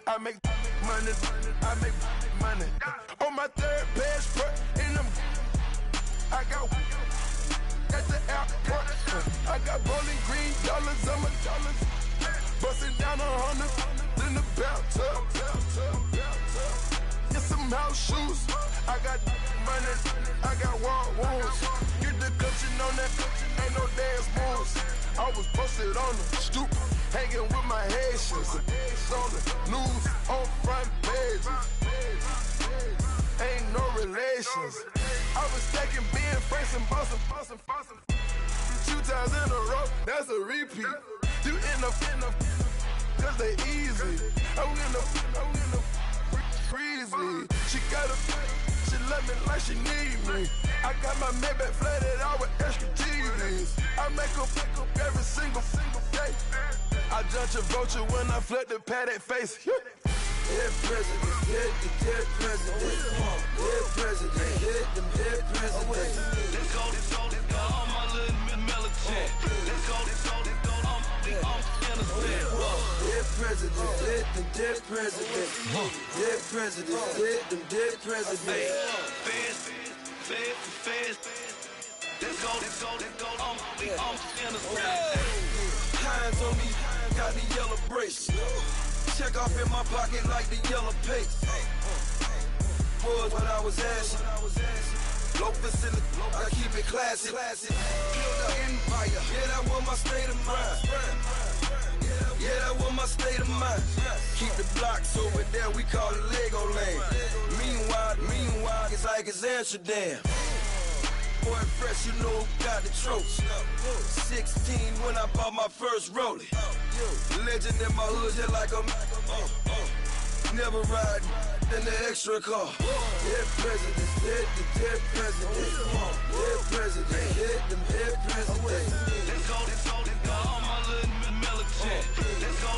I make money. On my third passport, and I got at the airport. I got bowling green dollars on my dollars. Busting down 100 in the bathtub. Get some house shoes. I got money. I got war wounds. Get the cushion on that. Ain't no dance moves. I was posted on the stoop, hanging with my Haitians. On the news, on front pages. Ain't no relations. I was stacking being Franks and Boston. 2 times in a row, that's a repeat. You end up, cause they easy. I'm in the freezy. She love me like she need me. I got my Maybach flooded out with extra TVs. I make her pick up every single day. I judge a vulture when I flip the padded face. Dead president, dead president. Dead president, dead president. Let's go, all my little militant. Let's go, I'm innocent. Dead president, dead president. Dead president, dead president. Feds. Let's go, I'm innocent. Hands on me, got the yellow brace. Check off in my pocket like the yellow paste. Was what I was asking. Loafers in the, I keep it classy. Build an empire, yeah, that was my state of mind. Yeah, that was my state of mind. Keep the blocks over there, we call it Lego land. Meanwhile, it's like it's Amsterdam. Boy, fresh, you know who got the tropes. 16 when I bought my first rollie. Legend in my hood, just like a never ride in the extra car. Dead president, dead president. Dead president, dead president. Let's go, all my little militant. Let's go,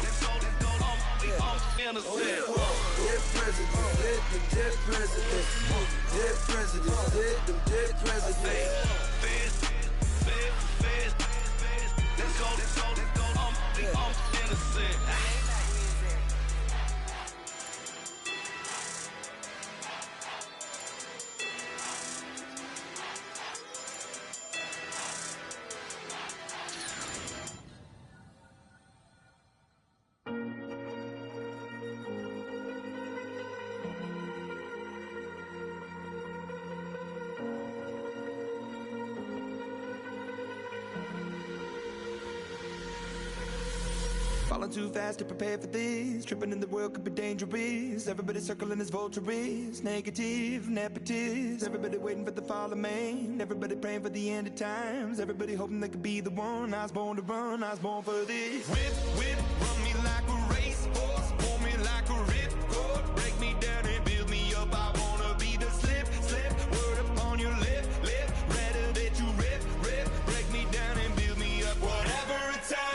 I'm innocent. Dead president, dead president. Dead president, dead president. Feds. Let's go, I'm innocent. Falling too fast to prepare for this. Tripping in the world could be dangerous. Everybody circling as vultures. Negative, nepotist. Everybody waiting for the fall of man. Everybody praying for the end of times. Everybody hoping they could be the one. I was born to run, I was born for this. Whip, run me like a racehorse. Pull me like a ripcord. Break me down and build me up. I wanna be the slip. Word upon your lip. Rather that you rip. Break me down and build me up. Whatever it takes.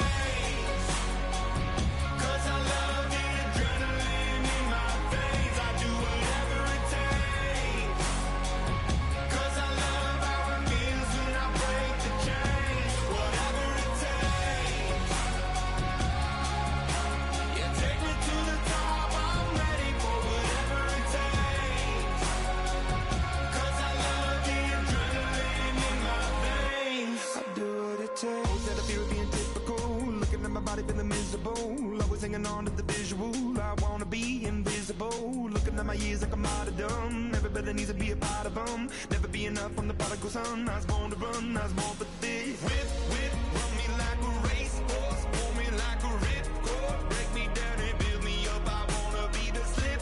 Feeling miserable, always hanging on to the visual. I wanna be invisible, looking at my years like I'm martyrdom. Everybody needs to be a part of them. Never be enough from the prodigal son. I was born to run, I was born for this. Whip, run me like a racehorse. Pull me like a ripcord. Break me down and build me up. I wanna be the slip.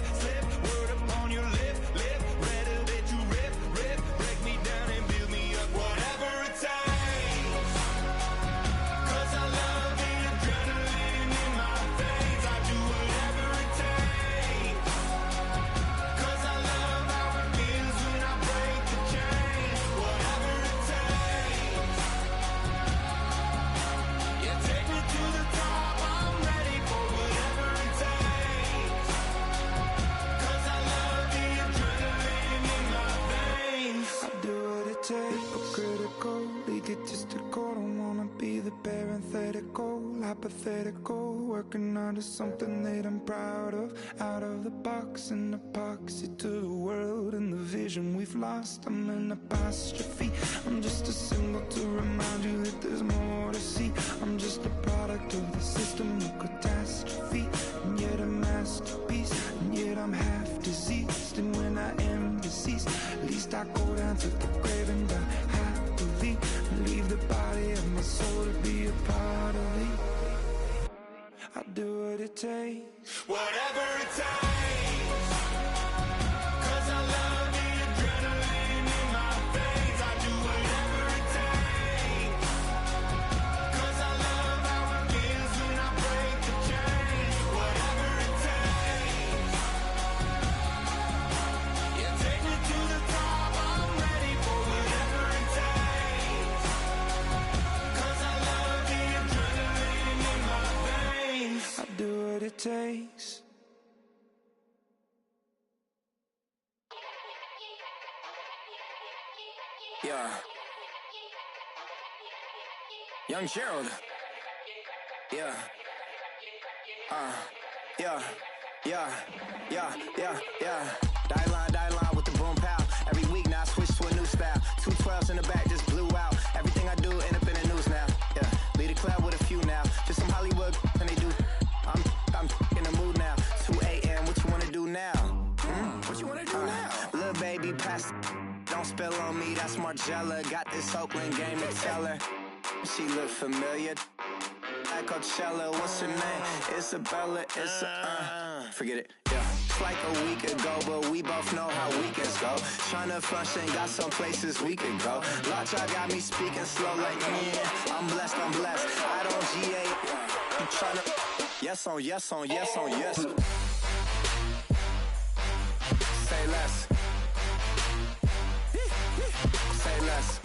Word upon your lip. Rather that you rip. Break me down and build me up. Whatever it takes. hypothetical, working onto something that I'm proud of. Out of the box, an epoxy to the world and the vision we've lost. I'm an apostrophe, I'm just a symbol to remind you that there's more to see. I'm just a product of the system of catastrophe, and yet a masterpiece, and yet I'm half diseased. And when I am deceased, at least I go down to the grave and die happily, and leave the body of my soul to be a part of me. I do what it takes, Whatever it takes, 'cause I love the adrenaline in my veins. I do whatever it takes, 'cause I love how it feels when I break the chains. Whatever it takes, yeah, take me to the top. I'm ready for whatever it takes, 'cause I love the adrenaline in my veins. I do what it takes. Yeah. Young Gerald. Yeah. Yeah. Die line with the boom pow. Every week now I switch to a new style. 212s in the back just blew out. Everything I do end up in the news now. Yeah. Lead a club with a few now. Just some Hollywood and they do. I'm in the mood now. 2 a.m. What you wanna do now? What you wanna do now? Little baby, pass. Don't spill on me, that's Margella. Got this Oakland game to tell her. She look familiar. Like Coachella, what's her name? Isabella, forget it, yeah. It's like a week ago, but we both know how weekends go. Tryna function, got some places we could go. Lockjaw got me speaking slow like, yeah, I'm blessed. I don't GA, you tryna, yes on yes. Say less. Say less.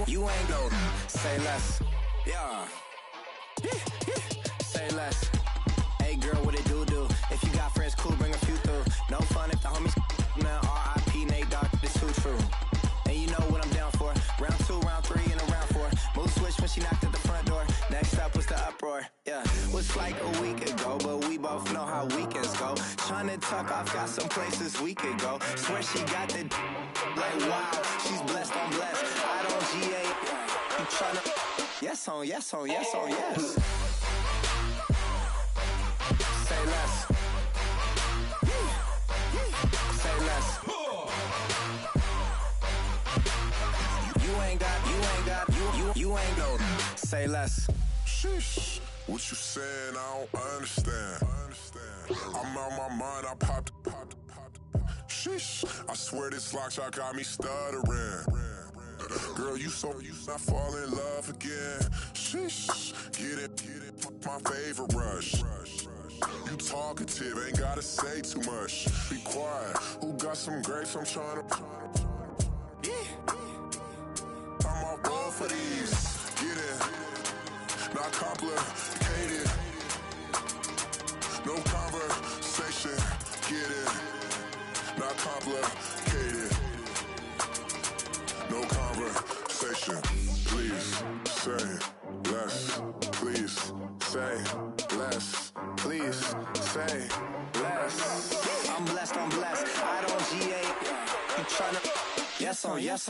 You ain't go. Say less. Yeah. Say less. Hey girl, what it do? If you got friends, cool, bring a few through. No fun if the homies now. R.I.P. Nate Dogg, this too true. And you know what I'm down for. Round 2, round 3, and a round 4. Move switch when she knocked at the front door. Next up was the uproar. Yeah, was like a week ago, but we both know how weekends go. Tryna tuck off, got some places we could go. Swear she got the like wow, she's blessed, I'm blessed. I don't GA. You tryna yes on yes. Say less. Say less. You ain't go. Say less. Sheesh. What you saying? I don't understand. I'm out my mind. I popped. Sheesh. I swear this lockjaw got me stuttering. Girl, you not fall in love again. Sheesh. Get it. My favorite rush. You talkative, ain't gotta say too much. Be quiet. Who got some grapes? I'm trying to. I'm all roll for these. Get it. Not complicated. No conversation. Get it. Not complicated. No conversation. Please say less. Please say less. Please say less. I'm blessed. I don't GA. You tryna yes on yes.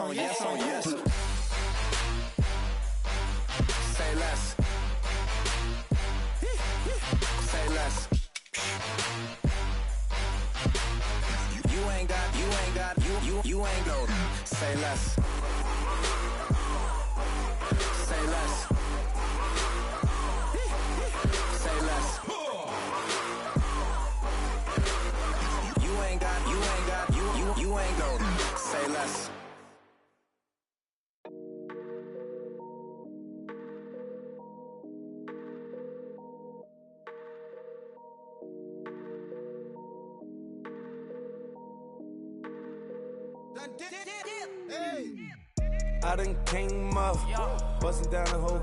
Say less. Say less. You ain't go. Say less. Say less. Say less. You ain't go. Say less. I done came up, bustin' down the whole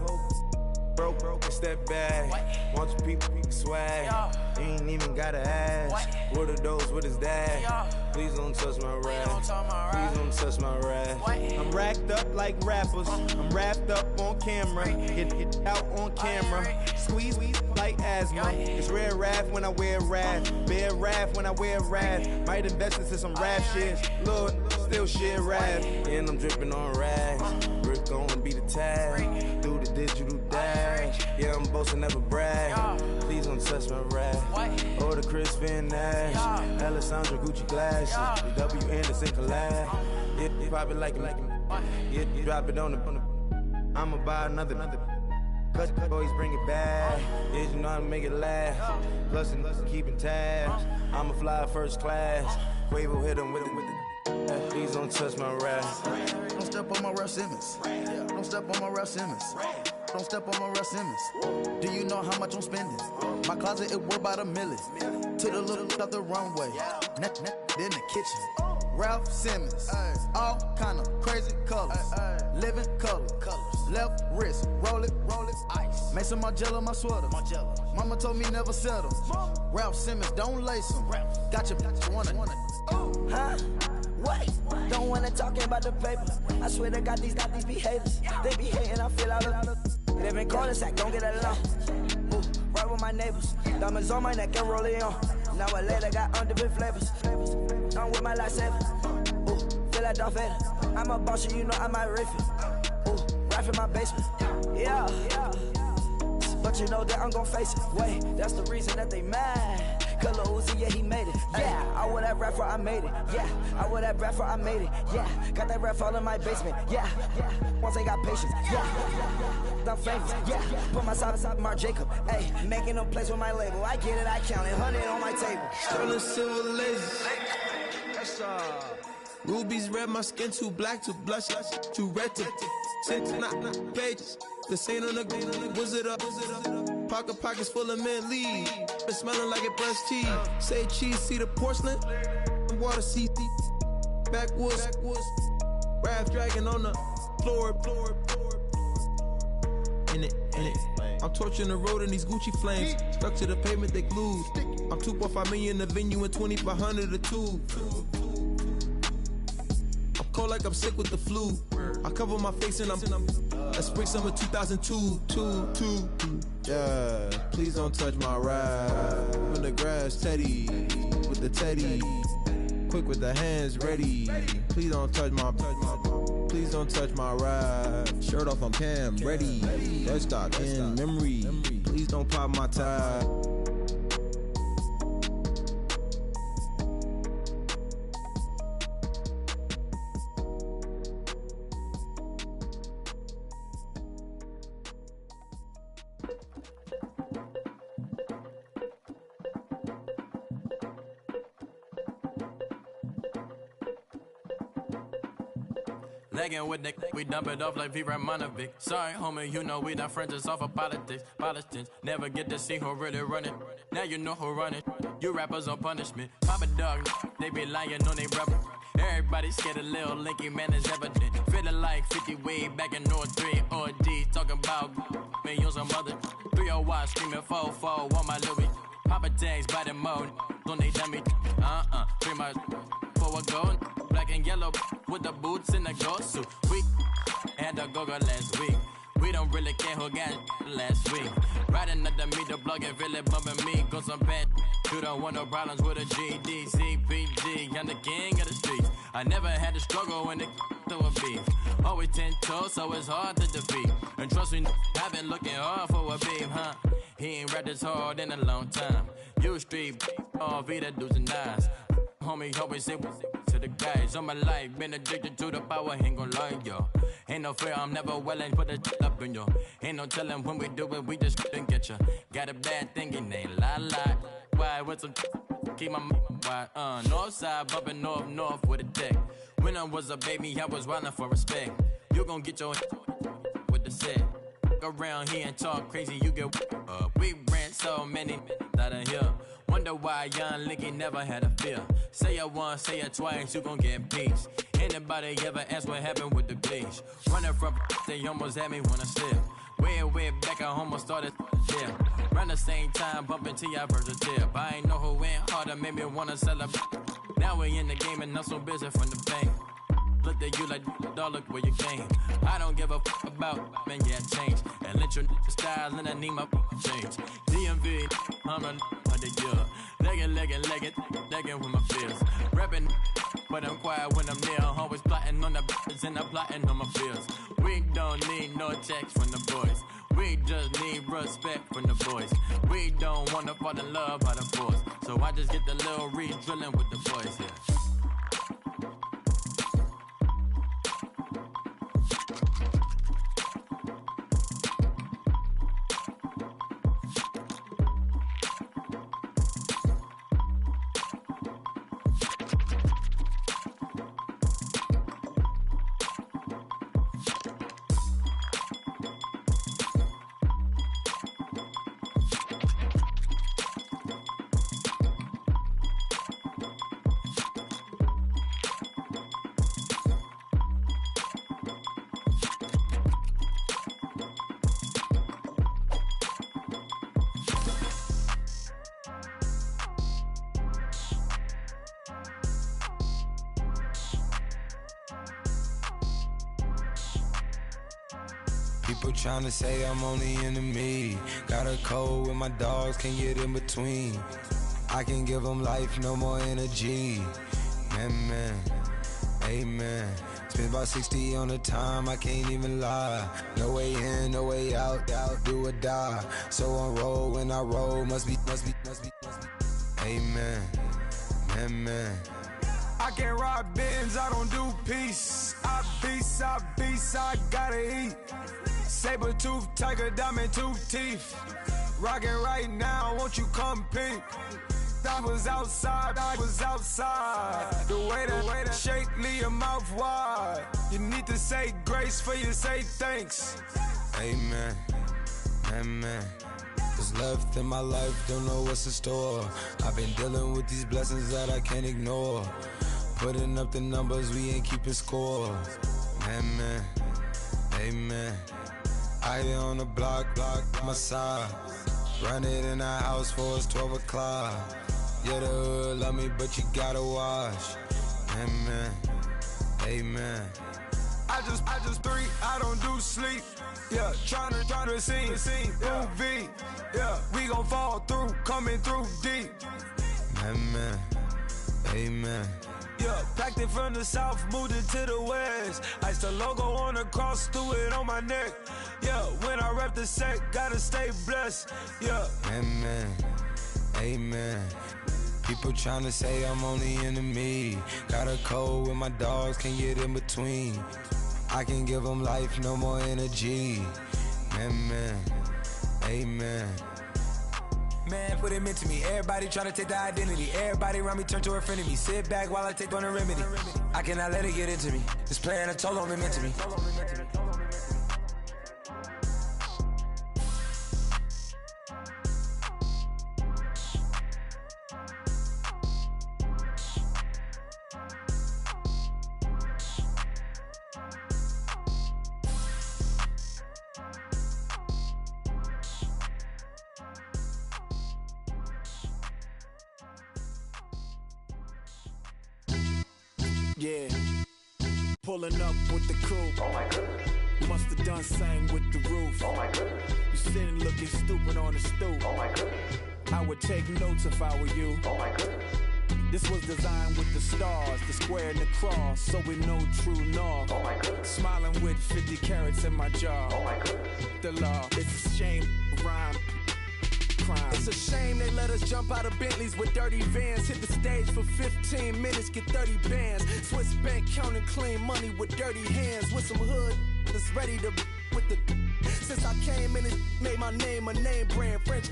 broke, it's that bag. Want your people swag, you ain't even gotta ask. What are those, what is that? Please don't touch my rap. Please don't touch my rap. I'm racked up like rappers. I'm wrapped up on camera. Hit out on camera. Squeeze like asthma. It's rare wrath when I wear wrath. Bare wrath when I wear wrath. Might invest into some rap shit. Lord, still shit rap. And I'm dripping on rags. Rick gonna be the tag. Through the digital dash. Yeah, I'm boasting, never brag. Please don't touch my rap. Or the Chris Van Nash. Alessandra Gucci glasses. The W Anderson collab. Yeah, you pop it like it. Yeah, you drop it on the. I'ma buy another. Cause boys bring it back. Yeah, you know how to make it last. Plus and keeping tabs. I'ma fly first class. Quavo hit him with it. Please don't touch my rap. Don't step on my Ralph Simmons. Don't step on my Ralph Simmons. Don't step on my Ralph Simmons. Do you know how much I'm spending? My closet, it worth about $1 million. To the little out the runway. In the kitchen. Ralph Simmons. All kind of crazy colors. Living color. Left wrist. Roll it. Ice. Make some Margiela my sweater. Mama told me never settle. Ralph Simmons, don't lace him. Got your wanna. Huh? What? Don't wanna talk about the paper. I swear to God, these be haters. They be hating, I feel out of. Live in cul-de-sac, don't get along. Ooh, right with my neighbors. Diamonds on my neck and rolling on. Now I later got on different flavors. I'm with my lifesaver. Ooh, feel like Darth Vader. I'm a boss, you know I might riff it. Ooh, right in my basement. Yeah. But you know that I'm gon' face it. Wait, that's the reason that they mad. Cause Lil Uzi, yeah, he made it. Yeah, I would have rap for I made it. Yeah, I would have rap for I made it. Yeah, got that rap all in my basement. Yeah, once I got patience. Yeah, I'm famous. Yeah, put myself inside Marc Jacob. Hey, making them plays with my label. I get it, I count it. 100 on my table. Sterling silver lasers. Rubies red, my skin too black to blush, too red to tint, not pages. This ain't on the wizard up. Pockets full of mint leaves. It's smelling like it brushed teeth. Say cheese, see the porcelain. Water, see backwoods. Raft dragging on the floor. In it. I'm torching the road in these Gucci flames. Stuck to the pavement, they glued. I'm 2.5 million in the venue and 2,500 a tube. I'm cold like I'm sick with the flu. I cover my face and I'm spring summer 2002. Yeah, please don't touch my ride. In the grass, Teddy, with the Teddy. Quick with the hands ready. Please don't touch my ride. Shirt off, I'm Cam, ready. Desktop in memory. Please don't pop my tie. Legging with Nick, we dump it off like V. Ramonovic. Sorry, homie, you know we done friends just off of politics. Politics never get to see who really run it. Now you know who run it. You rappers on punishment. Papa dog, they be lying on they brother. Everybody scared of Lil Linky, man, is evident. Feeling like 50 way back in 03 OD. Talking about me on some other 301 screaming 4-4 on my Louis. Papa tags by the mode on they dummy. 3 miles for a gold. Black and yellow with the boots and the gold suit. We had a go-go last week. We don't really care who got last week. Riding under me, the blog and really bumping me. Go some bad. You don't want no problems with a GD, CPG. I'm the king of the streets. I never had to struggle when it to a beef. Always 10 toes, so it's hard to defeat. And trust me, I've been looking hard for a beef, huh? He ain't rapped this hard in a long time. You street, all Vita dudes and eyes. Homie, always say to the guys. All my life, been addicted to the power, ain't gon' lie, yo. Ain't no fear, I'm never willing, put the up in yo. Ain't no telling when we do it, we just couldn't get ya. Got a bad thing, it ain't lie. Why, with some keep my wide, north side, bumping north with a deck. When I was a baby, I was wildin' for respect. You gon' get your with the set. Around here and talk crazy, you get we ran so many out of here. Wonder why young Linky never had a fear. Say it once, say it twice, you gon' get peace. Anybody ever ask what happened with the bleach? Running from they almost had me wanna slip. Way back, I almost started there. Around the same time, bumping till I burst a tip. I ain't know who went harder, made me wanna celebrate. Now we in the game and I'm so busy from the bank. Look at you like, dog, look where you came. I don't give a fuck about, man, yeah, change. And let your style and I need my change. DMV, I'm a of the year. Legging with my fears. Rapping, but I'm quiet when I'm near. Always plotting on the bitches and I'm plotting on my fears. We don't need no text from the boys. We just need respect from the boys. We don't wanna fall in love by the force. So I just get the little re-drilling with the boys, yeah. People tryna say I'm on the enemy. Got a code with my dogs, can't get in between. I can give them life, no more energy. Man, amen. Spent about 60 on the time, I can't even lie. No way in, no way out, do or die. So on roll, when I roll, must be. Amen, man. I can't ride Benz, I don't do peace. I beast, I gotta eat. Saber tooth, tiger, diamond tooth teeth. Rockin' right now, won't you come peep? I was outside. The way that shake, leave your mouth wide. You need to say grace for you say thanks. Amen. What's left in my life, don't know what's in store. I've been dealing with these blessings that I can't ignore. Putting up the numbers, we ain't keeping score. Amen. I on the block, my side. Run it in the house for us 12 o'clock. Yeah, the hood love me, but you gotta watch. Amen. I just three, I don't do sleep. Yeah, tryna see UV. Yeah, we gon' fall through, coming through deep. Amen. Yeah, packed it from the south, moved it to the west. Iced the logo on the cross, threw it on my neck. Yeah, when I rep the set, gotta stay blessed. Yeah. Amen. People tryna say I'm on the enemy. Got a code with my dogs, can't get in between. I can give them life, no more energy. Amen. Man, put him into me. Everybody tryna take the identity. Everybody around me turn to a friend of me. Sit back while I take on the remedy. I cannot let it get into me. This playing a toll on me, meant to me. Yeah, pulling up with the crew. Oh my goodness. Must have done same with the roof. Oh my goodness. You sitting looking stupid on the stoop. Oh my goodness. I would take notes if I were you. Oh my goodness. This was designed with the stars, the square and the cross, so we know true north. Oh my goodness. Smiling with 50 carats in my jaw. Oh my goodness. The law, it's a shame, rhyme. Crime. It's a shame they let us jump out of Bentleys with dirty vans. Hit the stage for 15 minutes, get 30 bands. Swiss bank counting clean money with dirty hands. With some hood that's ready to with the. Since I came in, it made my name a name brand. French.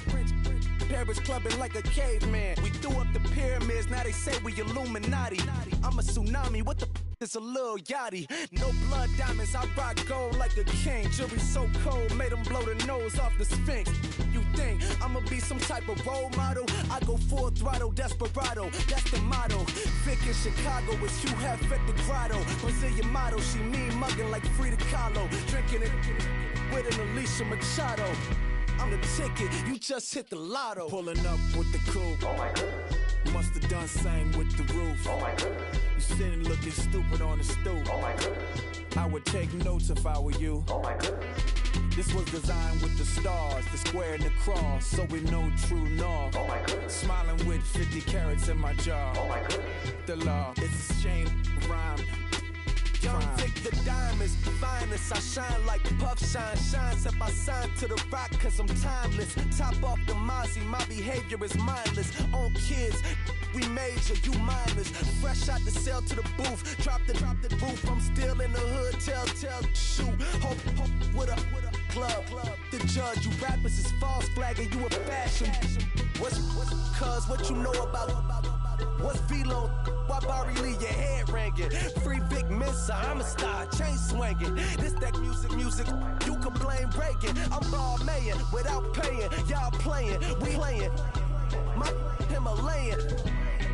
Paris clubbing like a caveman. We threw up the pyramids, now they say we Illuminati. I'm a tsunami, what the is a little yachty. No blood diamonds, I rock gold like a king. Jury so cold, made them blow the nose off the Sphinx. You think I'ma be some type of role model? I go full throttle, desperado, that's the motto. Vic in Chicago, it's you have at the grotto. Brazilian model, she mean mugging like Frida Kahlo. Drinking it with an Alicia Machado. I'm the ticket, you just hit the lotto. Pulling up with the crew. Oh my goodness. Must have done same with the roof. Oh my goodness. You sitting looking stupid on the stoop. Oh my goodness. I would take notes if I were you. Oh my goodness. This was designed with the stars, the square and the cross, so we know true north. Oh my goodness. Smiling with 50 carats in my jaw. Oh my goodness. The law, it's a shame, rhyme. Young Vic, the diamonds, finest. I shine like Puff Shine shines. If I sign to the rock, cause I'm timeless. Top off the Mozzie, my behavior is mindless. On kids, we major, you minors. Fresh out the cell to the booth. Drop the roof, I'm still in the hood. Tell, shoot. Hope with a club. The judge, you rappers is false flagging, you a fashion. What's cuz, what you know about? What's Velo? Why Barry Lee, your head ringing? Free Big Missa, I'm a star, chain swinging. This that music, you can blame Reagan. I'm ball mayin' without paying. Y'all playing, we playing. My Himalayan.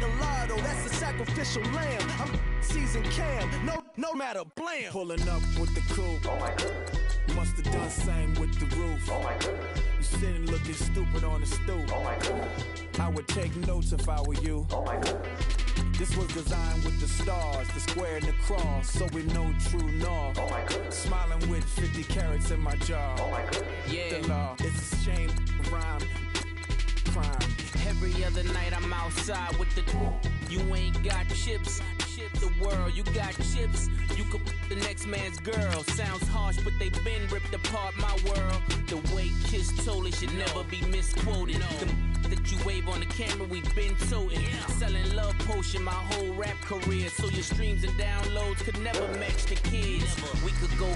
The lotto, that's a sacrificial lamb. I'm season cam, no matter, blam. Pulling up with the coupe. Oh my goodness. Must have done same with the roof. Oh my goodness. You sitting looking stupid on the stoop. Oh my goodness. I would take notes if I were you. Oh my goodness. This was designed with the stars, the square and the cross, so we know true north. Oh my goodness. Smiling with 50 carats in my jaw. Oh my goodness. Yeah. The law, it's a shame, rhyme, crime. Every other night I'm outside with the you ain't got chips. The world, you got chips. You could the next man's girl. Sounds harsh, but they been ripped apart my world. The way Kiss told it should never be misquoted. The that you wave on the camera, we been toting. Selling love potion my whole rap career. So your streams and downloads could never match the kids. We could go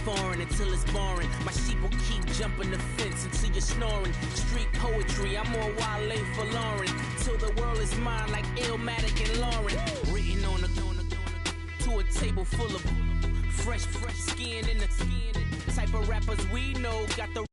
foreign until it's boring. My sheep will keep jumping the fence until you're snoring. Street poetry, I'm more Wale for Lauren. Till the world is mine like Illmatic and Lauren. Written on to a table full of fresh skin in the type of rappers we know. Got the